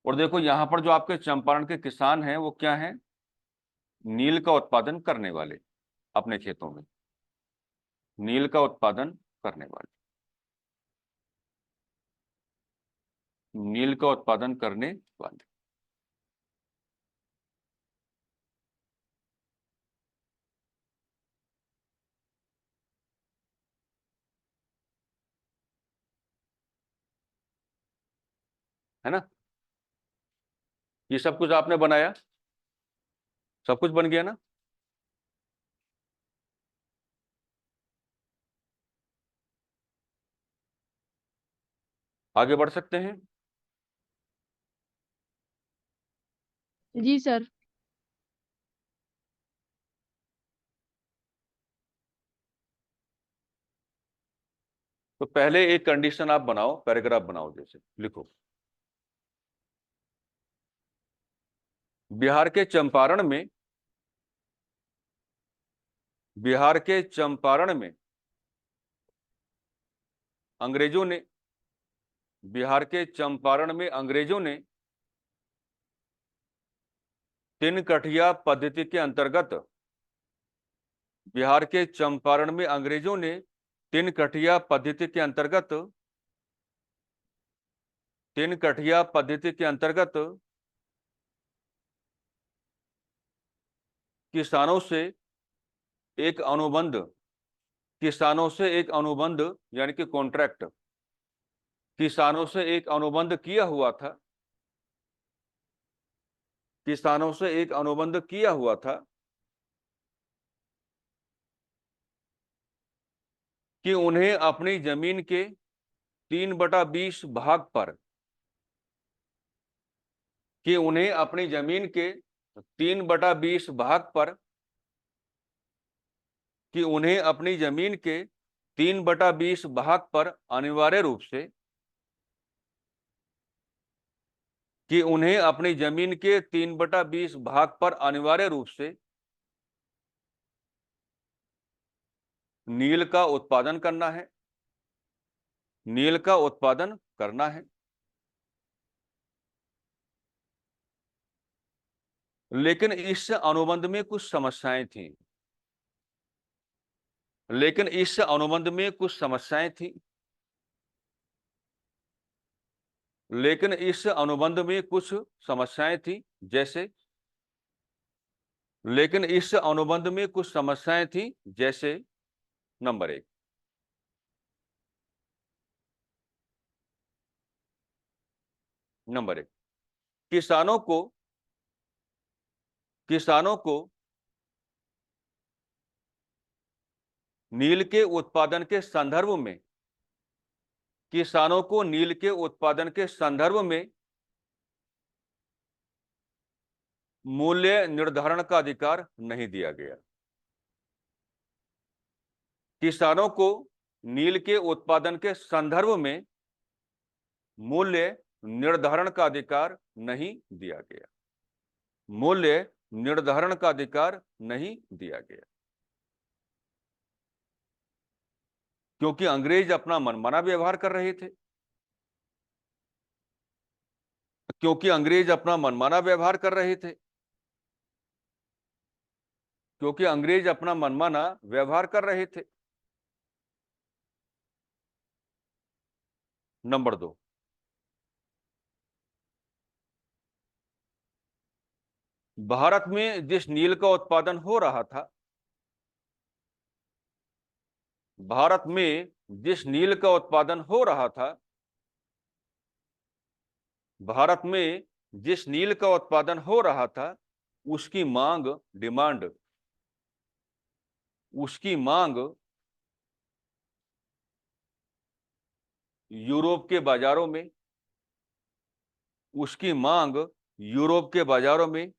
और देखो यहाँ पर जो आपके चंपारण के किसान हैं, वो क्या हैं, नील का उत्पादन करने वाले, अपने खेतों में नील का उत्पादन करने वाले, नील का उत्पादन करने वाले। है ना। ये सब कुछ आपने बनाया, सब कुछ बन गया ना। आगे बढ़ सकते हैं। जी सर। तो पहले एक कंडीशन आप बनाओ, पैराग्राफ बनाओ, जैसे लिखो, बिहार के चंपारण में, बिहार के चंपारण में अंग्रेजों ने, बिहार के चंपारण में अंग्रेजों ने तिनकठिया पद्धति के अंतर्गत, बिहार के चंपारण में अंग्रेजों ने तिनकठिया पद्धति के अंतर्गत, तिनकठिया पद्धति के अंतर्गत किसानों से एक अनुबंध, किसानों से एक अनुबंध यानी कि कॉन्ट्रैक्ट, किसानों से एक अनुबंध किया हुआ था, किसानों से एक अनुबंध किया हुआ था कि उन्हें अपनी जमीन के 3/20 भाग पर, कि उन्हें अपनी जमीन के 3/20 भाग पर, कि उन्हें अपनी जमीन के 3/20 भाग पर अनिवार्य रूप से, कि उन्हें अपनी जमीन के 3/20 भाग पर अनिवार्य रूप से नील का उत्पादन करना है, नील का उत्पादन करना है। लेकिन इस अनुबंध में कुछ समस्याएं थी, लेकिन इस अनुबंध में कुछ समस्याएं थी, लेकिन इस अनुबंध में कुछ समस्याएं थी, जैसे, लेकिन इस अनुबंध में कुछ समस्याएं थी, जैसे, नंबर 1, नंबर 1, किसानों को, किसानों को नील के उत्पादन के संदर्भ में, किसानों को नील के उत्पादन के संदर्भ में मूल्य निर्धारण का अधिकार नहीं दिया गया। किसानों को नील के उत्पादन के संदर्भ में मूल्य निर्धारण का अधिकार नहीं दिया गया, मूल्य निर्धारण का अधिकार नहीं दिया गया, क्योंकि अंग्रेज अपना मनमाना व्यवहार कर रहे थे, क्योंकि अंग्रेज अपना मनमाना व्यवहार कर रहे थे, क्योंकि अंग्रेज अपना मनमाना व्यवहार कर रहे थे। नंबर 2, भारत में जिस नील का उत्पादन हो रहा था, भारत में जिस नील का उत्पादन हो रहा था, भारत में जिस नील का उत्पादन हो रहा था, उसकी मांग, डिमांड, उसकी मांग यूरोप के बाजारों में, उसकी मांग यूरोप के बाजारों में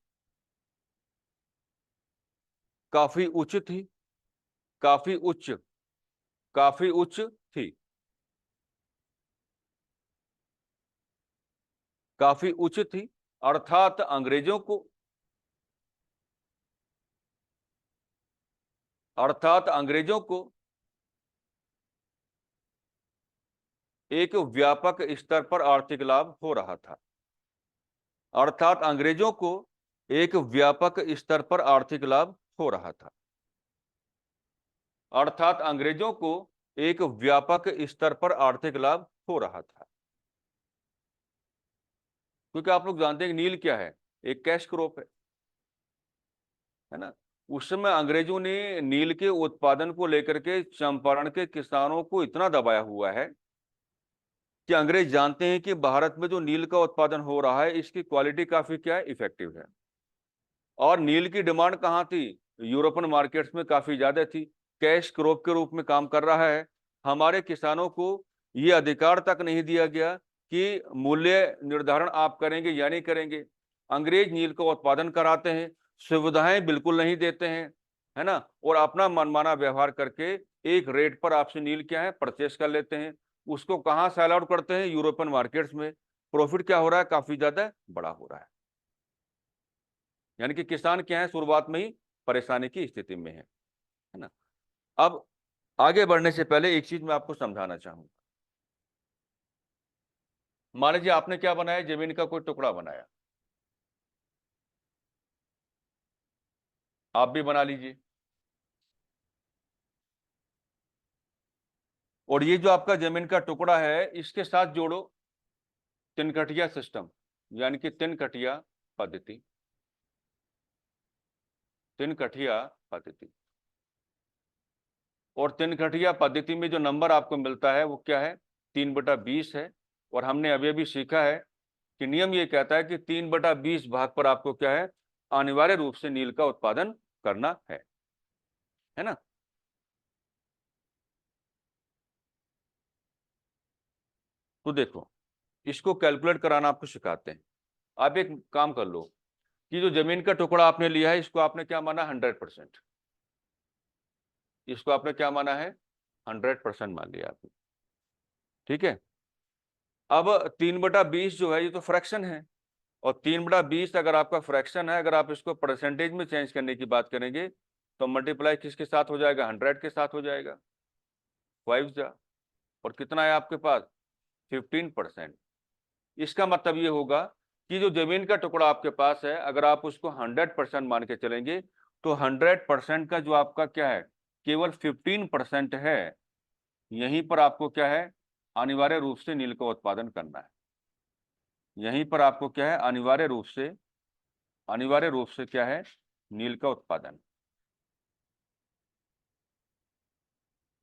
काफी उच्च थी, काफी उच्च, काफी उच्च थी, काफी उच्च थी। अर्थात अंग्रेजों को, अर्थात अंग्रेजों को एक व्यापक स्तर पर आर्थिक लाभ हो रहा था, अर्थात अंग्रेजों को एक व्यापक स्तर पर आर्थिक लाभ हो रहा था, अर्थात अंग्रेजों को एक व्यापक स्तर पर आर्थिक लाभ हो रहा था। क्योंकि आप लोग जानते हैं कि नील क्या है, एक कैश क्रॉप है ना। उस समय अंग्रेजों ने नील के उत्पादन को लेकर के चंपारण के किसानों को इतना दबाया हुआ है कि अंग्रेज जानते हैं कि भारत में जो नील का उत्पादन हो रहा है, इसकी क्वालिटी काफी क्या है, इफेक्टिव है। और नील की डिमांड कहाँ थी, यूरोपियन मार्केट्स में काफी ज्यादा थी, कैश क्रॉप के रूप में काम कर रहा है। हमारे किसानों को ये अधिकार तक नहीं दिया गया कि मूल्य निर्धारण आप करेंगे या नहीं करेंगे। अंग्रेज नील का उत्पादन कराते हैं, सुविधाएं बिल्कुल नहीं देते हैं, है ना, और अपना मनमाना व्यवहार करके एक रेट पर आपसे नील क्या है, परचेस कर लेते हैं। उसको कहाँ सेल आउट करते हैं, यूरोपियन मार्केट्स में। प्रॉफिट क्या हो रहा है, काफी ज्यादा बड़ा हो रहा है। यानी कि किसान क्या है, शुरुआत में ही परेशानी की स्थिति में है ना। अब आगे बढ़ने से पहले एक चीज मैं आपको समझाना चाहूंगा। मान लीजिए आपने क्या बनाया, जमीन का कोई टुकड़ा बनाया, आप भी बना लीजिए। और ये जो आपका जमीन का टुकड़ा है, इसके साथ जोड़ो तिनकटिया सिस्टम, यानी कि तिनकटिया पद्धति, तिनकटिया पद्धति। और तिनकटिया पद्धति में जो नंबर आपको मिलता है वो क्या है, 3/20 है। और हमने अभी अभी सीखा है कि नियम ये कहता है कि 3/20 भाग पर आपको क्या है, अनिवार्य रूप से नील का उत्पादन करना है ना। तो देखो, इसको कैलकुलेट कराना आपको सिखाते हैं। आप एक काम कर लो कि जो जमीन का टुकड़ा आपने लिया है, इसको आपने क्या माना, 100%। इसको आपने क्या माना है, 100% मान लिया आपने, ठीक है। अब 3/20 जो है, ये तो फ्रैक्शन है। और 3/20 अगर आपका फ्रैक्शन है, अगर आप इसको परसेंटेज में चेंज करने की बात करेंगे तो मल्टीप्लाई किसके साथ हो जाएगा, 100 के साथ हो जाएगा, 5 जा। और कितना है आपके पास, 15%। इसका मतलब ये होगा कि जो जमीन का टुकड़ा आपके पास है, अगर आप उसको 100% मान के चलेंगे तो 100% का जो आपका क्या है, केवल 15% है। यहीं पर आपको क्या है, अनिवार्य रूप से नील का उत्पादन करना है। यहीं पर आपको क्या है, अनिवार्य रूप से, अनिवार्य रूप से क्या है, नील का उत्पादन,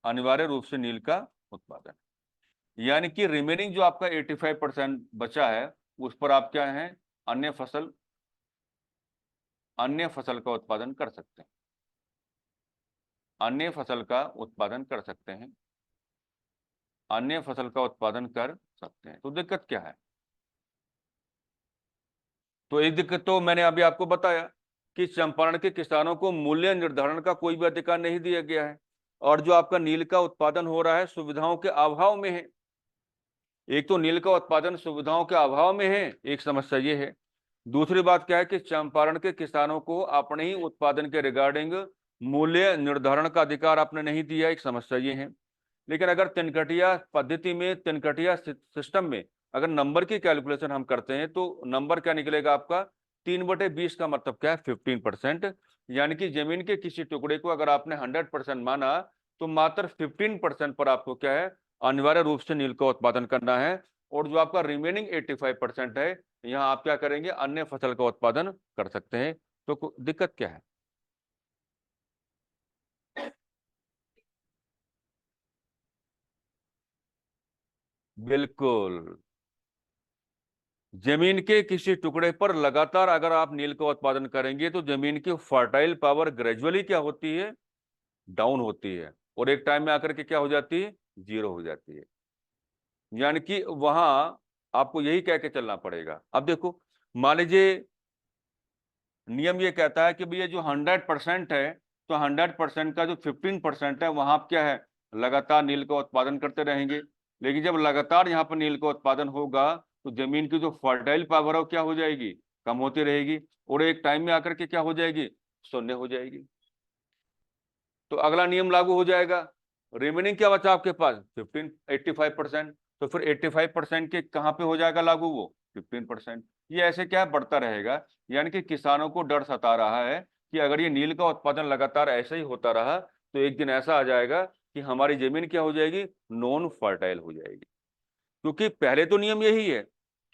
अनिवार्य रूप से नील का उत्पादन। यानी कि रिमेनिंग जो आपका 85% बचा है, उस पर आप क्या है, अन्य फसल, अन्य फसल का उत्पादन कर सकते हैं, अन्य फसल का उत्पादन कर सकते हैं, अन्य फसल का उत्पादन कर सकते हैं। तो दिक्कत क्या है, तो एक दिक्कत तो मैंने अभी आपको बताया कि चंपारण के किसानों को मूल्य निर्धारण का कोई भी अधिकार नहीं दिया गया है। और जो आपका नील का उत्पादन हो रहा है, सुविधाओं के अभाव में है। एक तो नील का उत्पादन सुविधाओं के अभाव में है, एक समस्या ये है। दूसरी बात क्या है कि चंपारण के किसानों को अपने ही उत्पादन के रिगार्डिंग मूल्य निर्धारण का अधिकार आपने नहीं दिया, एक समस्या ये है। लेकिन अगर तिनकटिया पद्धति में, तिनकटिया सिस्टम में अगर नंबर की कैलकुलेशन हम करते हैं तो नंबर क्या निकलेगा आपका, 3/20 का मतलब क्या है, 15%। यानी कि जमीन के किसी टुकड़े को अगर आपने 100% माना तो मात्र 15% पर आपको क्या है, अनिवार्य रूप से नील का उत्पादन करना है। और जो आपका रिमेनिंग 85% है, यहाँ आप क्या करेंगे, अन्य फसल का उत्पादन कर सकते हैं। तो दिक्कत क्या है? बिल्कुल। जमीन के किसी टुकड़े पर लगातार अगर आप नील का उत्पादन करेंगे तो जमीन की फर्टाइल पावर ग्रेजुअली क्या होती है? डाउन होती है, और एक टाइम में आकर के क्या हो जाती है? जीरो हो जाती है। यानी कि वहां आपको यही कह के चलना पड़ेगा। अब देखो, मान लीजिए नियम ये कहता है कि भैया जो 100% है, तो 100% का जो 15% है वहां आप क्या है? लगातार नील का उत्पादन करते रहेंगे। लेकिन जब लगातार यहाँ पर नील का उत्पादन होगा तो जमीन की जो फर्टाइल पावर है वो क्या हो जाएगी? कम होती रहेगी, और एक टाइम में आकर के क्या हो जाएगी? शून्य हो जाएगी। तो अगला नियम लागू हो जाएगा। रिमेनिंग क्या बचा आपके पास? 85%। तो फिर 85% के कहाँ पे हो जाएगा लागू? वो 15%। ये ऐसे क्या बढ़ता रहेगा। यानी कि किसानों को डर सता रहा है कि अगर ये नील का उत्पादन लगातार ऐसे ही होता रहा तो एक दिन ऐसा आ जाएगा कि हमारी जमीन क्या हो जाएगी? नॉन फर्टाइल हो जाएगी। क्योंकि पहले तो नियम यही है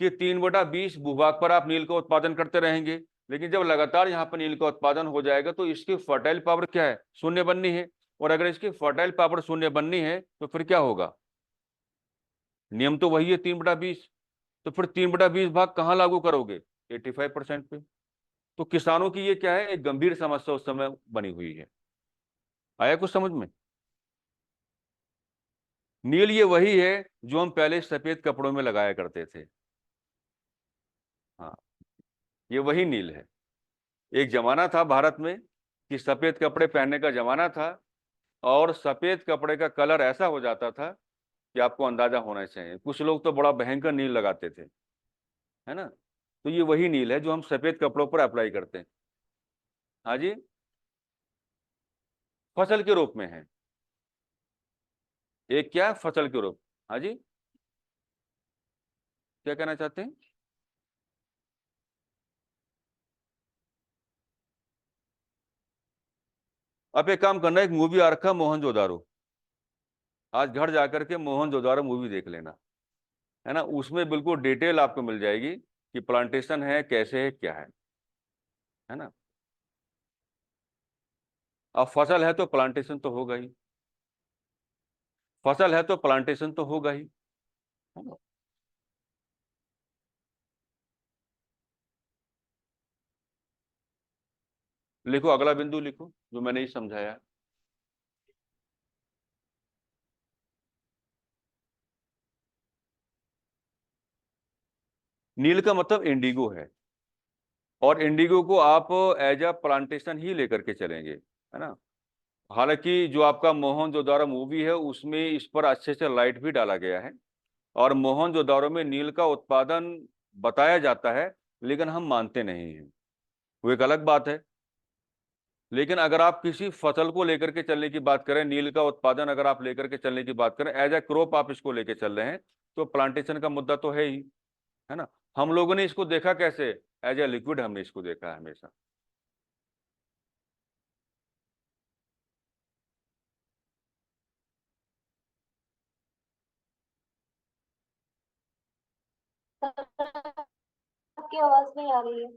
कि 3/20 भूभाग पर आप नील का उत्पादन करते रहेंगे। लेकिन जब लगातार यहाँ पर नील का उत्पादन हो जाएगा तो इसकी फर्टाइल पावर क्या है? शून्य बननी है। और अगर इसकी फर्टाइल पावर शून्य बननी है तो फिर क्या होगा? नियम तो वही है 3/20। तो फिर 3/20 भाग कहाँ लागू करोगे? 85% पे। तो किसानों की ये क्या है? एक गंभीर समस्या उस समय बनी हुई है। आया कुछ समझ में? नील ये वही है जो हम पहले सफेद कपड़ों में लगाया करते थे। हाँ, ये वही नील है। एक जमाना था भारत में कि सफेद कपड़े पहनने का जमाना था, और सफेद कपड़े का कलर ऐसा हो जाता था कि आपको अंदाजा होना चाहिए। कुछ लोग तो बड़ा भयंकर नील लगाते थे, है ना? तो ये वही नील है जो हम सफेद कपड़ों पर अप्लाई करते हैं। हाँ जी, फसल के रूप में है। एक क्या? फसल के रूप। हाँ जी, क्या कहना चाहते हैं? अब एक काम करना, एक मूवी आ रखा मोहनजोदारो। आज घर जाकर के मोहनजोदारो मूवी देख लेना, है ना? उसमें बिल्कुल डिटेल आपको मिल जाएगी कि प्लांटेशन है कैसे है क्या है ना? अब फसल है तो प्लांटेशन तो होगा ही। फसल है तो प्लांटेशन तो होगा ही, है ना? लिखो, अगला बिंदु लिखो जो मैंने ही समझाया। नील का मतलब इंडिगो है, और इंडिगो को आप एज अ प्लांटेशन ही लेकर के चलेंगे, है ना? हालांकि जो आपका मोहनजोदारो मूवी है उसमें इस पर अच्छे से लाइट भी डाला गया है, और मोहनजोदारो में नील का उत्पादन बताया जाता है, लेकिन हम मानते नहीं हैं। वो एक अलग बात है। लेकिन अगर आप किसी फसल को लेकर के चलने की बात करें, नील का उत्पादन अगर आप लेकर के चलने की बात करें, एज ए क्रॉप आप इसको लेकर चल रहे हैं, तो प्लांटेशन का मुद्दा तो है ही, है ना? हम लोगों ने इसको देखा कैसे? एज ए लिक्विड हमने इसको देखा है हमेशा। आपकी आवाज नहीं आ रही है।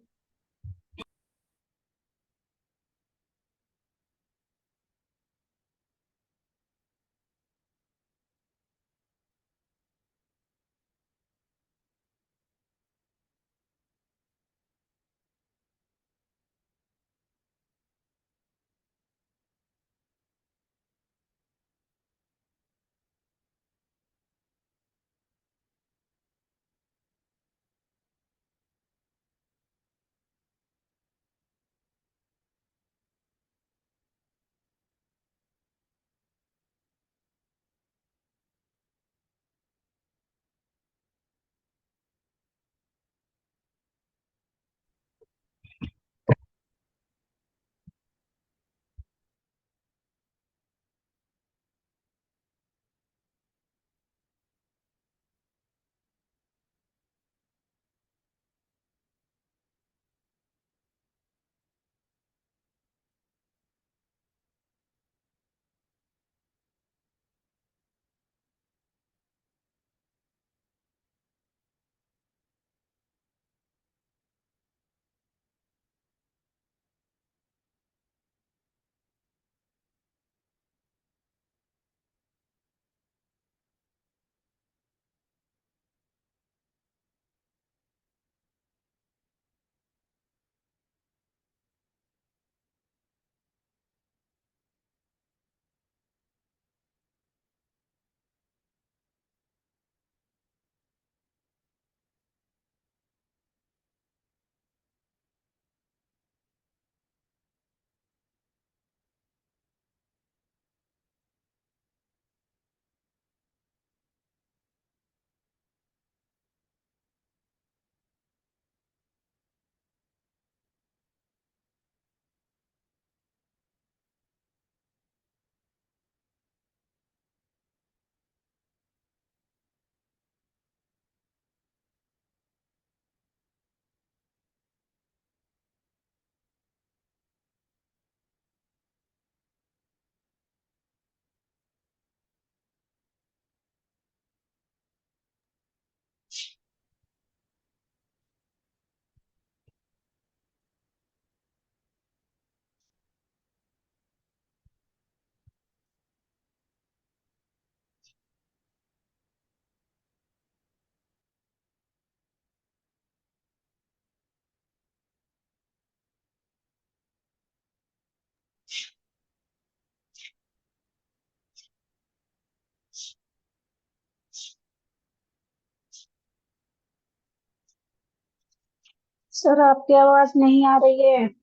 सर आपकी आवाज नहीं आ रही है।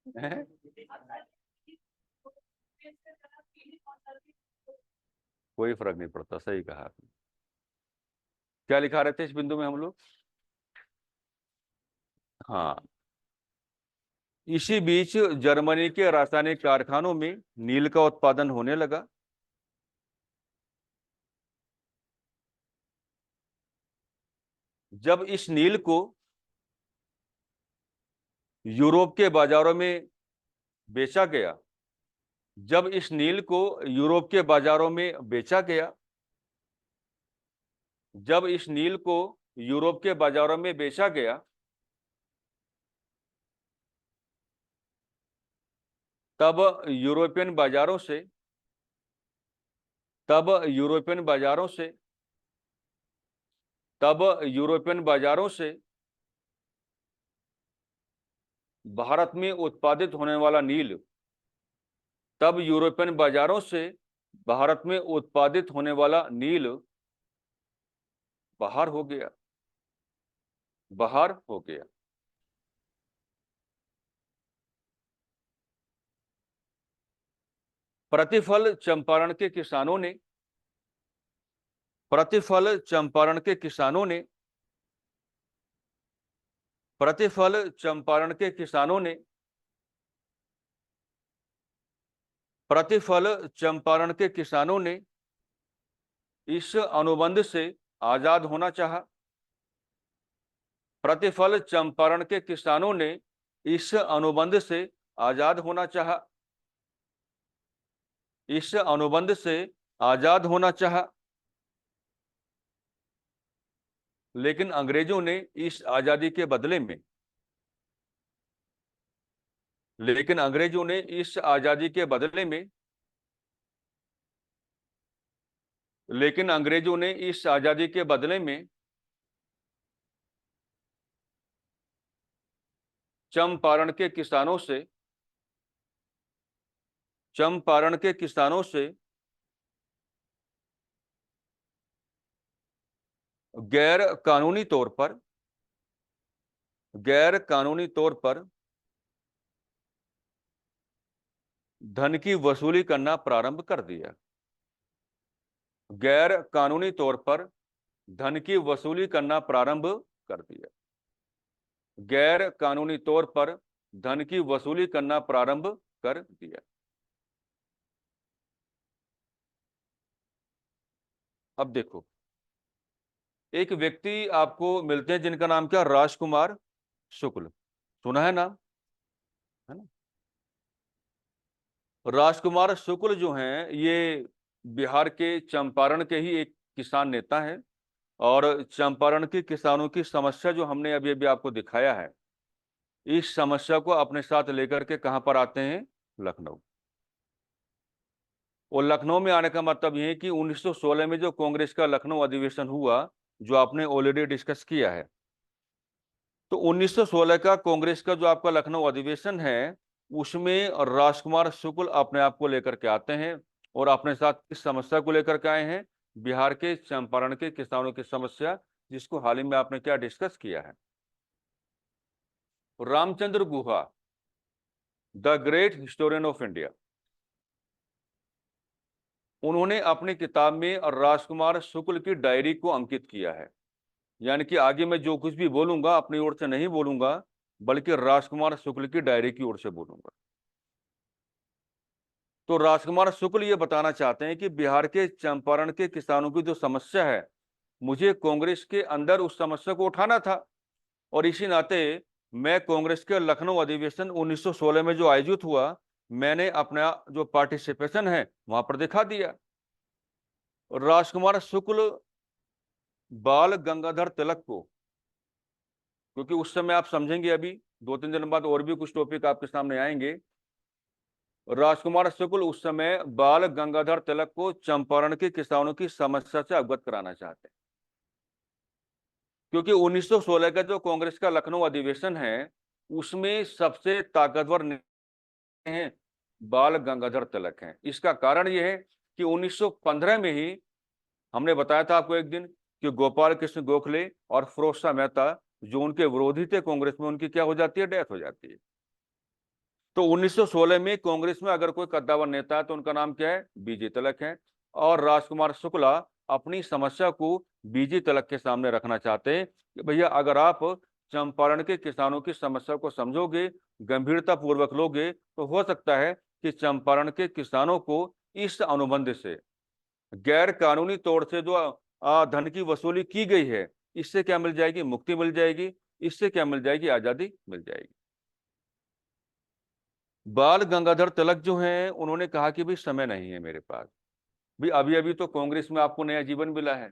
हैं? कोई फर्क नहीं पड़ता, सही कहा आपने। क्या लिखा रहे थे इस बिंदु में हम लोग? हाँ, इसी बीच जर्मनी के रासायनिक कारखानों में नील का उत्पादन होने लगा। जब इस नील को यूरोप के बाजारों में बेचा गया, जब इस नील को यूरोप के बाजारों में बेचा गया, जब इस नील को यूरोप के बाजारों में बेचा गया, तब यूरोपियन बाजारों से तब यूरोपियन बाजारों से तब यूरोपियन बाजारों से भारत में उत्पादित होने वाला नील तब यूरोपियन बाजारों से भारत में उत्पादित होने वाला नील बाहर हो गया, बाहर हो गया। प्रतिफल चंपारण के किसानों ने प्रतिफल चंपारण के किसानों ने प्रतिफल चंपारण के किसानों ने प्रतिफल चंपारण के किसानों ने इस अनुबंध से आजाद होना चाहा। प्रतिफल चंपारण के किसानों ने इस अनुबंध से आजाद होना चाहा, इस अनुबंध से आजाद होना चाहा। लेकिन अंग्रेजों ने इस आजादी के बदले में लेकिन अंग्रेजों ने इस आजादी के बदले में लेकिन अंग्रेजों ने इस आजादी के बदले में चंपारण के किसानों से चंपारण के किसानों से गैर कानूनी तौर पर धन की वसूली करना प्रारंभ कर दिया। गैर कानूनी तौर पर धन की वसूली करना प्रारंभ कर दिया। गैर कानूनी तौर पर धन की वसूली करना प्रारंभ कर दिया। अब देखो, एक व्यक्ति आपको मिलते हैं जिनका नाम क्या? राजकुमार शुक्ल। सुना है नाम? है ना? राजकुमार शुक्ल जो हैं, ये बिहार के चंपारण के ही एक किसान नेता हैं। और चंपारण के किसानों की समस्या जो हमने अभी अभी आपको दिखाया है, इस समस्या को अपने साथ लेकर के कहां पर आते हैं? लखनऊ। और लखनऊ में आने का मतलब यह है कि 1916 में जो कांग्रेस का लखनऊ अधिवेशन हुआ, जो आपने ऑलरेडी डिस्कस किया है, तो 1916 का कांग्रेस का जो आपका लखनऊ अधिवेशन है, उसमें राजकुमार शुक्ल अपने आप को लेकर के आते हैं और अपने साथ इस समस्या को लेकर के आए हैं, बिहार के चंपारण के किसानों की समस्या, जिसको हाल ही में आपने क्या डिस्कस किया है? Ramachandra Guha, the great historian of India, उन्होंने अपनी किताब में राजकुमार शुक्ल की डायरी को अंकित किया है। यानी कि आगे मैं जो कुछ भी बोलूंगा अपनी ओर से नहीं बोलूंगा, बल्कि राजकुमार शुक्ल की डायरी की ओर से बोलूंगा। तो राजकुमार शुक्ल ये बताना चाहते हैं कि बिहार के चंपारण के किसानों की जो समस्या है, मुझे कांग्रेस के अंदर उस समस्या को उठाना था, और इसी नाते मैं कांग्रेस के लखनऊ अधिवेशन 1916 में जो आयोजित हुआ, मैंने अपना जो पार्टिसिपेशन है वहां पर दिखा दिया। राजकुमार शुक्ल बाल गंगाधर तिलक को, क्योंकि उस समय आप समझेंगे, अभी 2-3 दिन बाद और भी कुछ टॉपिक आपके सामने आएंगे। राजकुमार शुक्ल उस समय बाल गंगाधर तिलक को चंपारण के किसानों की समस्या से अवगत कराना चाहते हैं, क्योंकि 1916 का जो कांग्रेस का लखनऊ अधिवेशन है, उसमें सबसे ताकतवर हैं बाल गंगाधर तिलक हैं। इसका कारण यह है कि 1915 में ही हमने बताया था आपको एक दिन कि गोपाल कृष्ण गोखले और फिरोज शाह मेहता, जो उनके विरोधी थे कांग्रेस में, उनकी क्या हो जाती है, डेथ हो जाती है। तो 1916 में कांग्रेस में अगर कोई कद्दावर नेता है तो उनका नाम क्या है, बीजे तिलक है। और राजकुमार शुक्ला अपनी समस्या को बीजे तिलक के सामने रखना चाहते हैं कि भैया, अगर आप चंपारण के किसानों की समस्या को समझोगे, गंभीरता पूर्वक लोगे, तो हो सकता है कि चंपारण के किसानों को इस अनुबंध से, गैर कानूनी तौर से जो धन की वसूली की गई है, इससे क्या मिल जाएगी, मुक्ति मिल जाएगी। इससे क्या मिल जाएगी, आजादी मिल जाएगी। बाल गंगाधर तिलक जो हैं, उन्होंने कहा कि भाई समय नहीं है मेरे पास, भी अभी अभी तो कांग्रेस में आपको नया जीवन मिला है,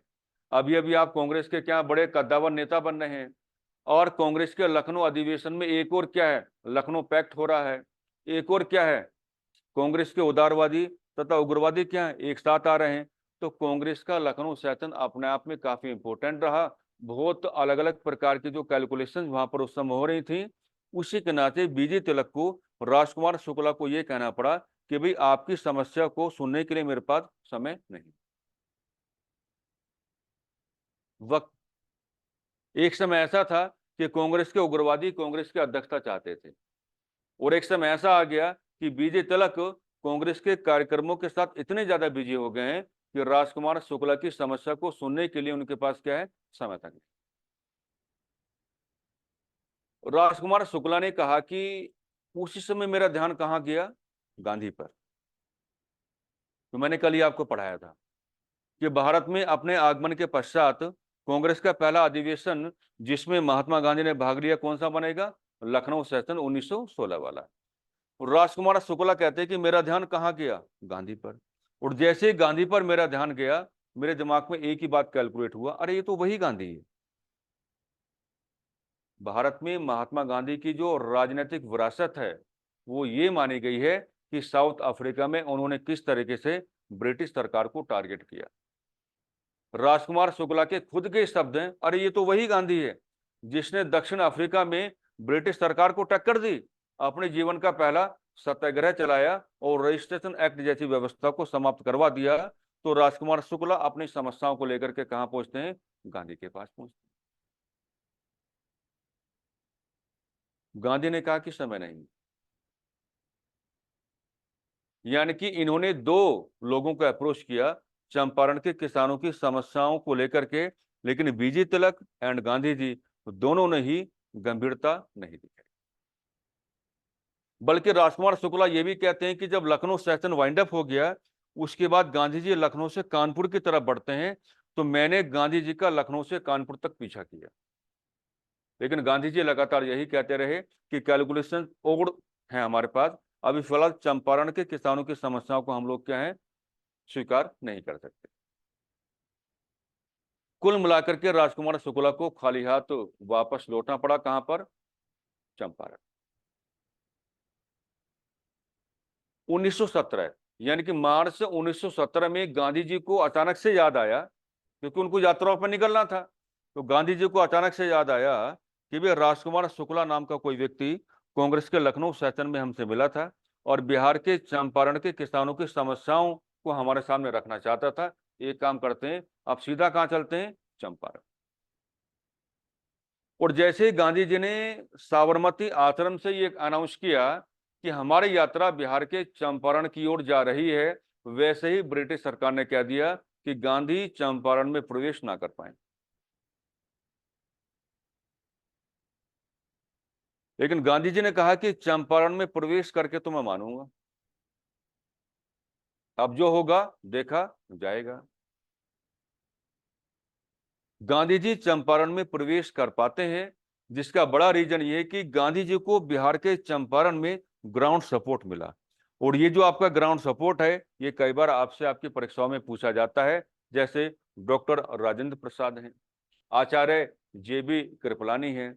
अभी अभी आप कांग्रेस के क्या बड़े कद्दावर नेता बन रहे हैं, और कांग्रेस के लखनऊ अधिवेशन में एक और क्या है, लखनऊ पैक्ट हो रहा है, एक और क्या है, कांग्रेस के उदारवादी तथा उग्रवादी क्या है, एक साथ आ रहे हैं। तो कांग्रेस का लखनऊ सेशन अपने आप में काफी इंपॉर्टेंट रहा। बहुत अलग अलग प्रकार की जो कैलकुलेशन वहां पर उस समय हो रही थी, उसी के नाते बीजे तिलक को, राजकुमार शुक्ला को यह कहना पड़ा कि भाई, आपकी समस्या को सुनने के लिए मेरे पास समय नहीं। वक्त एक समय ऐसा था कि कांग्रेस के उग्रवादी कांग्रेस की अध्यक्षता चाहते थे, और एक समय ऐसा आ गया कि बीजे तिलक कांग्रेस के कार्यक्रमों के साथ इतने ज्यादा बिजी हो गए हैं कि राजकुमार शुक्ला की समस्या को सुनने के लिए उनके पास क्या है, समय तक नहीं। राजकुमार शुक्ला ने कहा कि उसी समय मेरा ध्यान कहां गया, गांधी पर। तो मैंने कल ही आपको पढ़ाया था कि भारत में अपने आगमन के पश्चात कांग्रेस का पहला अधिवेशन जिसमें महात्मा गांधी ने भाग लिया, कौन सा बनेगा, लखनऊ सेशन 1916 वाला। राजकुमार शुक्ला कहते हैं कि मेरा ध्यान कहां गया, गांधी पर। और जैसे ही गांधी पर मेरा ध्यान गया, मेरे दिमाग में एक ही बात कैलकुलेट हुआ, अरे ये तो वही गांधी है। भारत में महात्मा गांधी की जो राजनीतिक विरासत है, वो ये मानी गई है कि साउथ अफ्रीका में उन्होंने किस तरीके से ब्रिटिश सरकार को टारगेट किया। राजकुमार शुक्ला के खुद के शब्द हैं, अरे ये तो वही गांधी है जिसने दक्षिण अफ्रीका में ब्रिटिश सरकार को टक्कर दी, अपने जीवन का पहला सत्याग्रह चलाया और रजिस्ट्रेशन एक्ट जैसी व्यवस्था को समाप्त करवा दिया। तो राजकुमार शुक्ला अपनी समस्याओं को लेकर के कहां पहुंचते हैं, गांधी के पास पहुंचते हैं। गांधी ने कहा कि समय नहीं, यानी कि इन्होंने दो लोगों को अप्रोच किया चंपारण के किसानों की समस्याओं को लेकर के, लेकिन बीजे तिलक एंड गांधी जी दोनों ने ही गंभीरता नहीं दिखाई। बल्कि राजकुमार शुक्ला ये भी कहते हैं कि जब लखनऊ सेशन वाइंड अप हो गया, उसके बाद गांधी जी लखनऊ से कानपुर की तरफ बढ़ते हैं, तो मैंने गांधी जी का लखनऊ से कानपुर तक पीछा किया। लेकिन गांधी जी लगातार यही कहते रहे कि कैलकुलेशन और है हमारे पास, अभी फिलहाल चंपारण के किसानों की समस्याओं को हम लोग क्या है, स्वीकार नहीं कर सकते। कुल मिलाकर के राजकुमार शुक्ला को खाली हाथ वापस लौटना पड़ा, कहां पर, चंपारण। 1917 यानी कि मार्च 1917 में गांधी जी को अचानक से याद आया, क्योंकि उनको यात्राओं पर निकलना था, तो गांधी जी को अचानक से याद आया कि भाई, राजकुमार शुक्ला नाम का कोई व्यक्ति कांग्रेस के लखनऊ सेशन में हमसे मिला था और बिहार के चंपारण के किसानों की समस्याओं को हमारे सामने रखना चाहता था। एक काम करते हैं, अब सीधा कहां चलते हैं, चंपारण। और जैसे ही गांधी जी ने साबरमती आश्रम से ये अनाउंस किया कि हमारी यात्रा बिहार के चंपारण की ओर जा रही है, वैसे ही ब्रिटिश सरकार ने कह दिया कि गांधी चंपारण में प्रवेश ना कर पाए। लेकिन गांधी जी ने कहा कि चंपारण में प्रवेश करके तो मैं मानूंगा, अब जो होगा देखा जाएगा। गांधी जी चंपारण में प्रवेश कर पाते हैं, जिसका बड़ा रीजन ये है कि गांधी जी को बिहार के चंपारण में ग्राउंड सपोर्ट मिला। और ये जो आपका ग्राउंड सपोर्ट है, ये कई बार आपसे आपकी परीक्षाओं में पूछा जाता है। जैसे डॉक्टर राजेंद्र प्रसाद हैं, आचार्य JB कृपलानी हैं,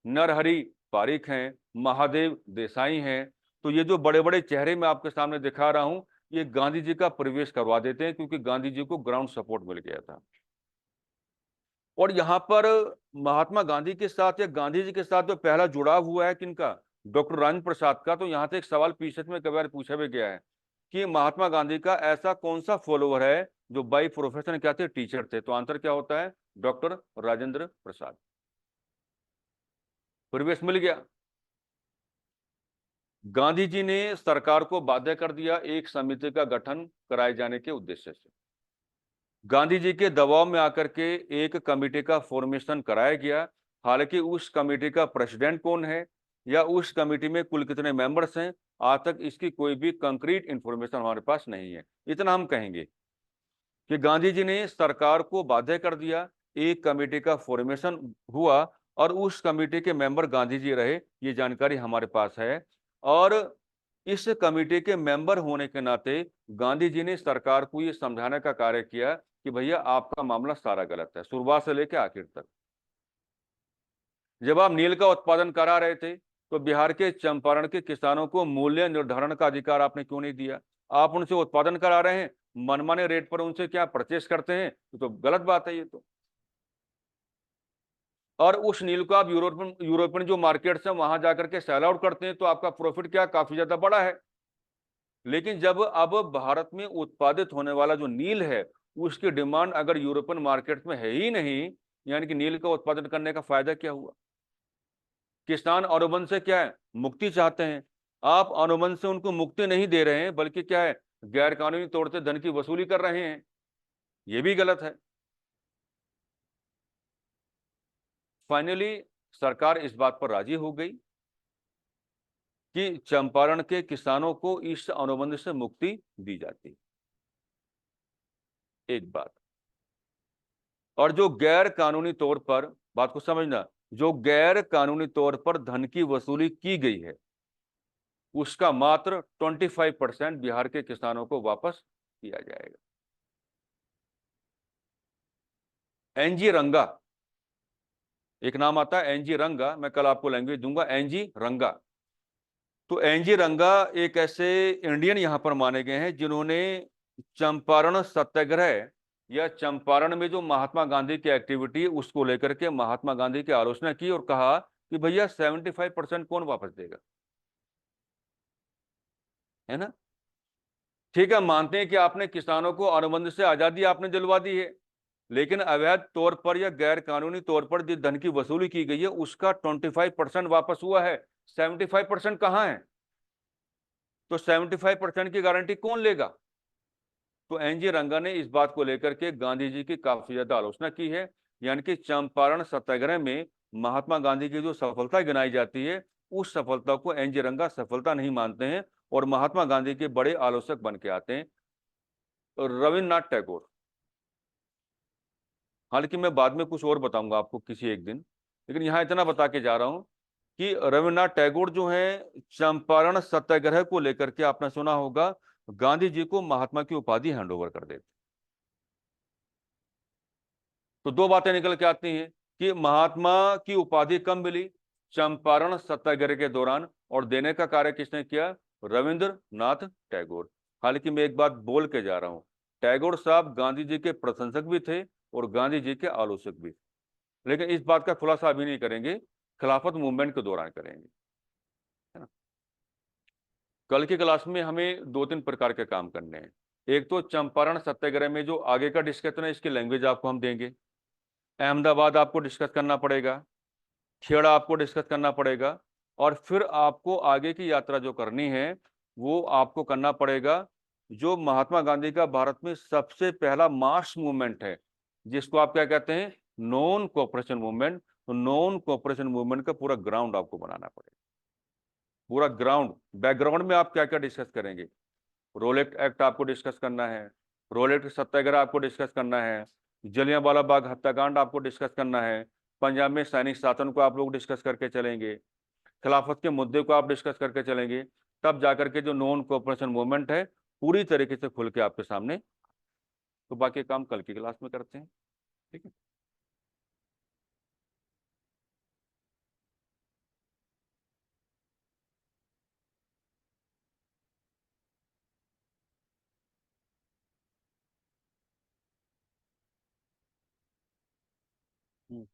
नरहरि पारिक हैं, महादेव देसाई हैं। तो ये जो बड़े बड़े चेहरे मैं आपके सामने दिखा रहा हूं, ये गांधी जी का प्रवेश करवा देते हैं, क्योंकि गांधी जी को ग्राउंड सपोर्ट मिल गया था। और यहाँ पर महात्मा गांधी के साथ या गांधी जी के साथ जो पहला जुड़ाव हुआ है किनका, डॉक्टर राजेंद्र प्रसाद का। तो यहाँ से एक सवाल पीछे में कई बार पूछा भी गया है कि महात्मा गांधी का ऐसा कौन सा फॉलोअर है जो बाई प्रोफेशन क्या थे, टीचर थे। तो आंसर क्या होता है, डॉक्टर राजेंद्र प्रसाद। प्रवेश मिल गया। गांधी जी ने सरकार को बाध्य कर दिया एक समिति का गठन कराए जाने के उद्देश्य से। गांधी जी के दबाव में आकर के एक कमेटी का फॉर्मेशन कराया गया। हालांकि उस कमेटी का प्रेसिडेंट कौन है या उस कमेटी में कुल कितने मेंबर्स हैं, आज तक इसकी कोई भी कंक्रीट इंफॉर्मेशन हमारे पास नहीं है। इतना हम कहेंगे कि गांधी जी ने सरकार को बाध्य कर दिया, एक कमेटी का फॉर्मेशन हुआ और उस कमेटी के मेंबर गांधी जी रहे, ये जानकारी हमारे पास है। और इस कमेटी के मेंबर होने के नाते गांधी जी ने सरकार को ये समझाने का कार्य किया कि भैया आपका मामला सारा गलत है, शुरुआत से लेकर आखिर तक। जब आप नील का उत्पादन करा रहे थे, तो बिहार के चंपारण के किसानों को मूल्य निर्धारण का अधिकार आपने क्यों नहीं दिया? आप उनसे उत्पादन करा रहे हैं, मनमाने रेट पर उनसे क्या परचेस करते हैं, तो गलत बात है ये तो। और उस नील को आप यूरोपियन जो मार्केट्स हैं वहां जाकर के सेल आउट करते हैं, तो आपका प्रॉफिट क्या काफी ज्यादा बड़ा है। लेकिन जब अब भारत में उत्पादित होने वाला जो नील है, उसकी डिमांड अगर यूरोपियन मार्केट में है ही नहीं, यानी कि नील का उत्पादन करने का फायदा क्या हुआ? किसान अनुबंध से क्या है, मुक्ति चाहते हैं। आप अनुबंध से उनको मुक्ति नहीं दे रहे हैं, बल्कि क्या है, गैर कानूनी तौर से धन की वसूली कर रहे हैं। ये भी गलत है। फाइनली सरकार इस बात पर राजी हो गई कि चंपारण के किसानों को इस अनुबंध से मुक्ति दी जाती। एक बात। और जो गैर कानूनी तौर पर, बात को समझना, जो गैर कानूनी तौर पर धन की वसूली की गई है, उसका मात्र 25% बिहार के किसानों को वापस किया जाएगा। NG रंगा, एक नाम आता है NG रंगा, मैं कल आपको लैंग्वेज दूंगा, NG रंगा। तो NG रंगा एक ऐसे इंडियन यहां पर माने गए हैं जिन्होंने चंपारण सत्याग्रह या चंपारण में जो महात्मा गांधी की एक्टिविटी उसको लेकर के महात्मा गांधी की आलोचना की और कहा कि भैया 75% कौन वापस देगा, है ना। ठीक है, मानते हैं कि आपने किसानों को अनुबंध से आजादी आपने दिलवा दी है, लेकिन अवैध तौर पर या गैर कानूनी तौर पर जिस धन की वसूली की गई है उसका 25% वापस हुआ है। 75% कहां है? तो 75% की गारंटी कौन लेगा? तो NG रंगा ने इस बात को लेकर के गांधी जी की काफी ज्यादा आलोचना की है। यानी कि चंपारण सत्याग्रह में महात्मा गांधी की जो सफलता गिनाई जाती है, उस सफलता को NG रंगा सफलता नहीं मानते हैं और महात्मा गांधी के बड़े आलोचक बन के आते हैं। रविन्द्रनाथ टैगोर, हालांकि मैं बाद में कुछ और बताऊंगा आपको किसी एक दिन, लेकिन यहां इतना बता के जा रहा हूं कि रविन्द्रनाथ टैगोर जो है चंपारण सत्याग्रह को लेकर के, आपने सुना होगा, गांधी जी को महात्मा की उपाधि हैंडओवर कर देते। तो दो बातें निकल के आती हैं कि महात्मा की उपाधि कब मिली, चंपारण सत्याग्रह के दौरान, और देने का कार्य किसने किया, रविंद्रनाथ टैगोर। हालांकि मैं एक बात बोल के जा रहा हूं, टैगोर साहब गांधी जी के प्रशंसक भी थे और गांधी जी के आलोचक भी, लेकिन इस बात का खुलासा अभी नहीं करेंगे, खिलाफत मूवमेंट के दौरान करेंगे, है ना। कल की क्लास में हमें 2-3 प्रकार के काम करने हैं। एक तो चंपारण सत्याग्रह में जो आगे का डिस्कशन है, इसकी लैंग्वेज आपको हम देंगे। अहमदाबाद आपको डिस्कस करना पड़ेगा, खेड़ा आपको डिस्कस करना पड़ेगा, और फिर आपको आगे की यात्रा जो करनी है वो आपको करना पड़ेगा जो महात्मा गांधी का भारत में सबसे पहला मास मूवमेंट है, जिसको आप क्या कहते हैं, नॉन कोऑपरेशन मूवमेंट। तो नॉन कोऑपरेशन मूवमेंट का पूरा ग्राउंड आपको बनाना पड़ेगा, पूरा ग्राउंड। बैकग्राउंड में आप क्या क्या डिस्कस करेंगे, रोलेट एक्ट आपको डिस्कस करना है, रोलेट सत्याग्रह आपको डिस्कस करना है, जलियांवाला बाग हत्याकांड आपको डिस्कस करना है, पंजाब में सैनिक शासन को आप लोग डिस्कस करके चलेंगे, खिलाफत के मुद्दे को आप डिस्कस करके चलेंगे, तब जाकर के जो नॉन कोऑपरेशन मूवमेंट है पूरी तरीके से खुल के आपके सामने। तो बाकी काम कल की क्लास में करते हैं, ठीक है। हम्म।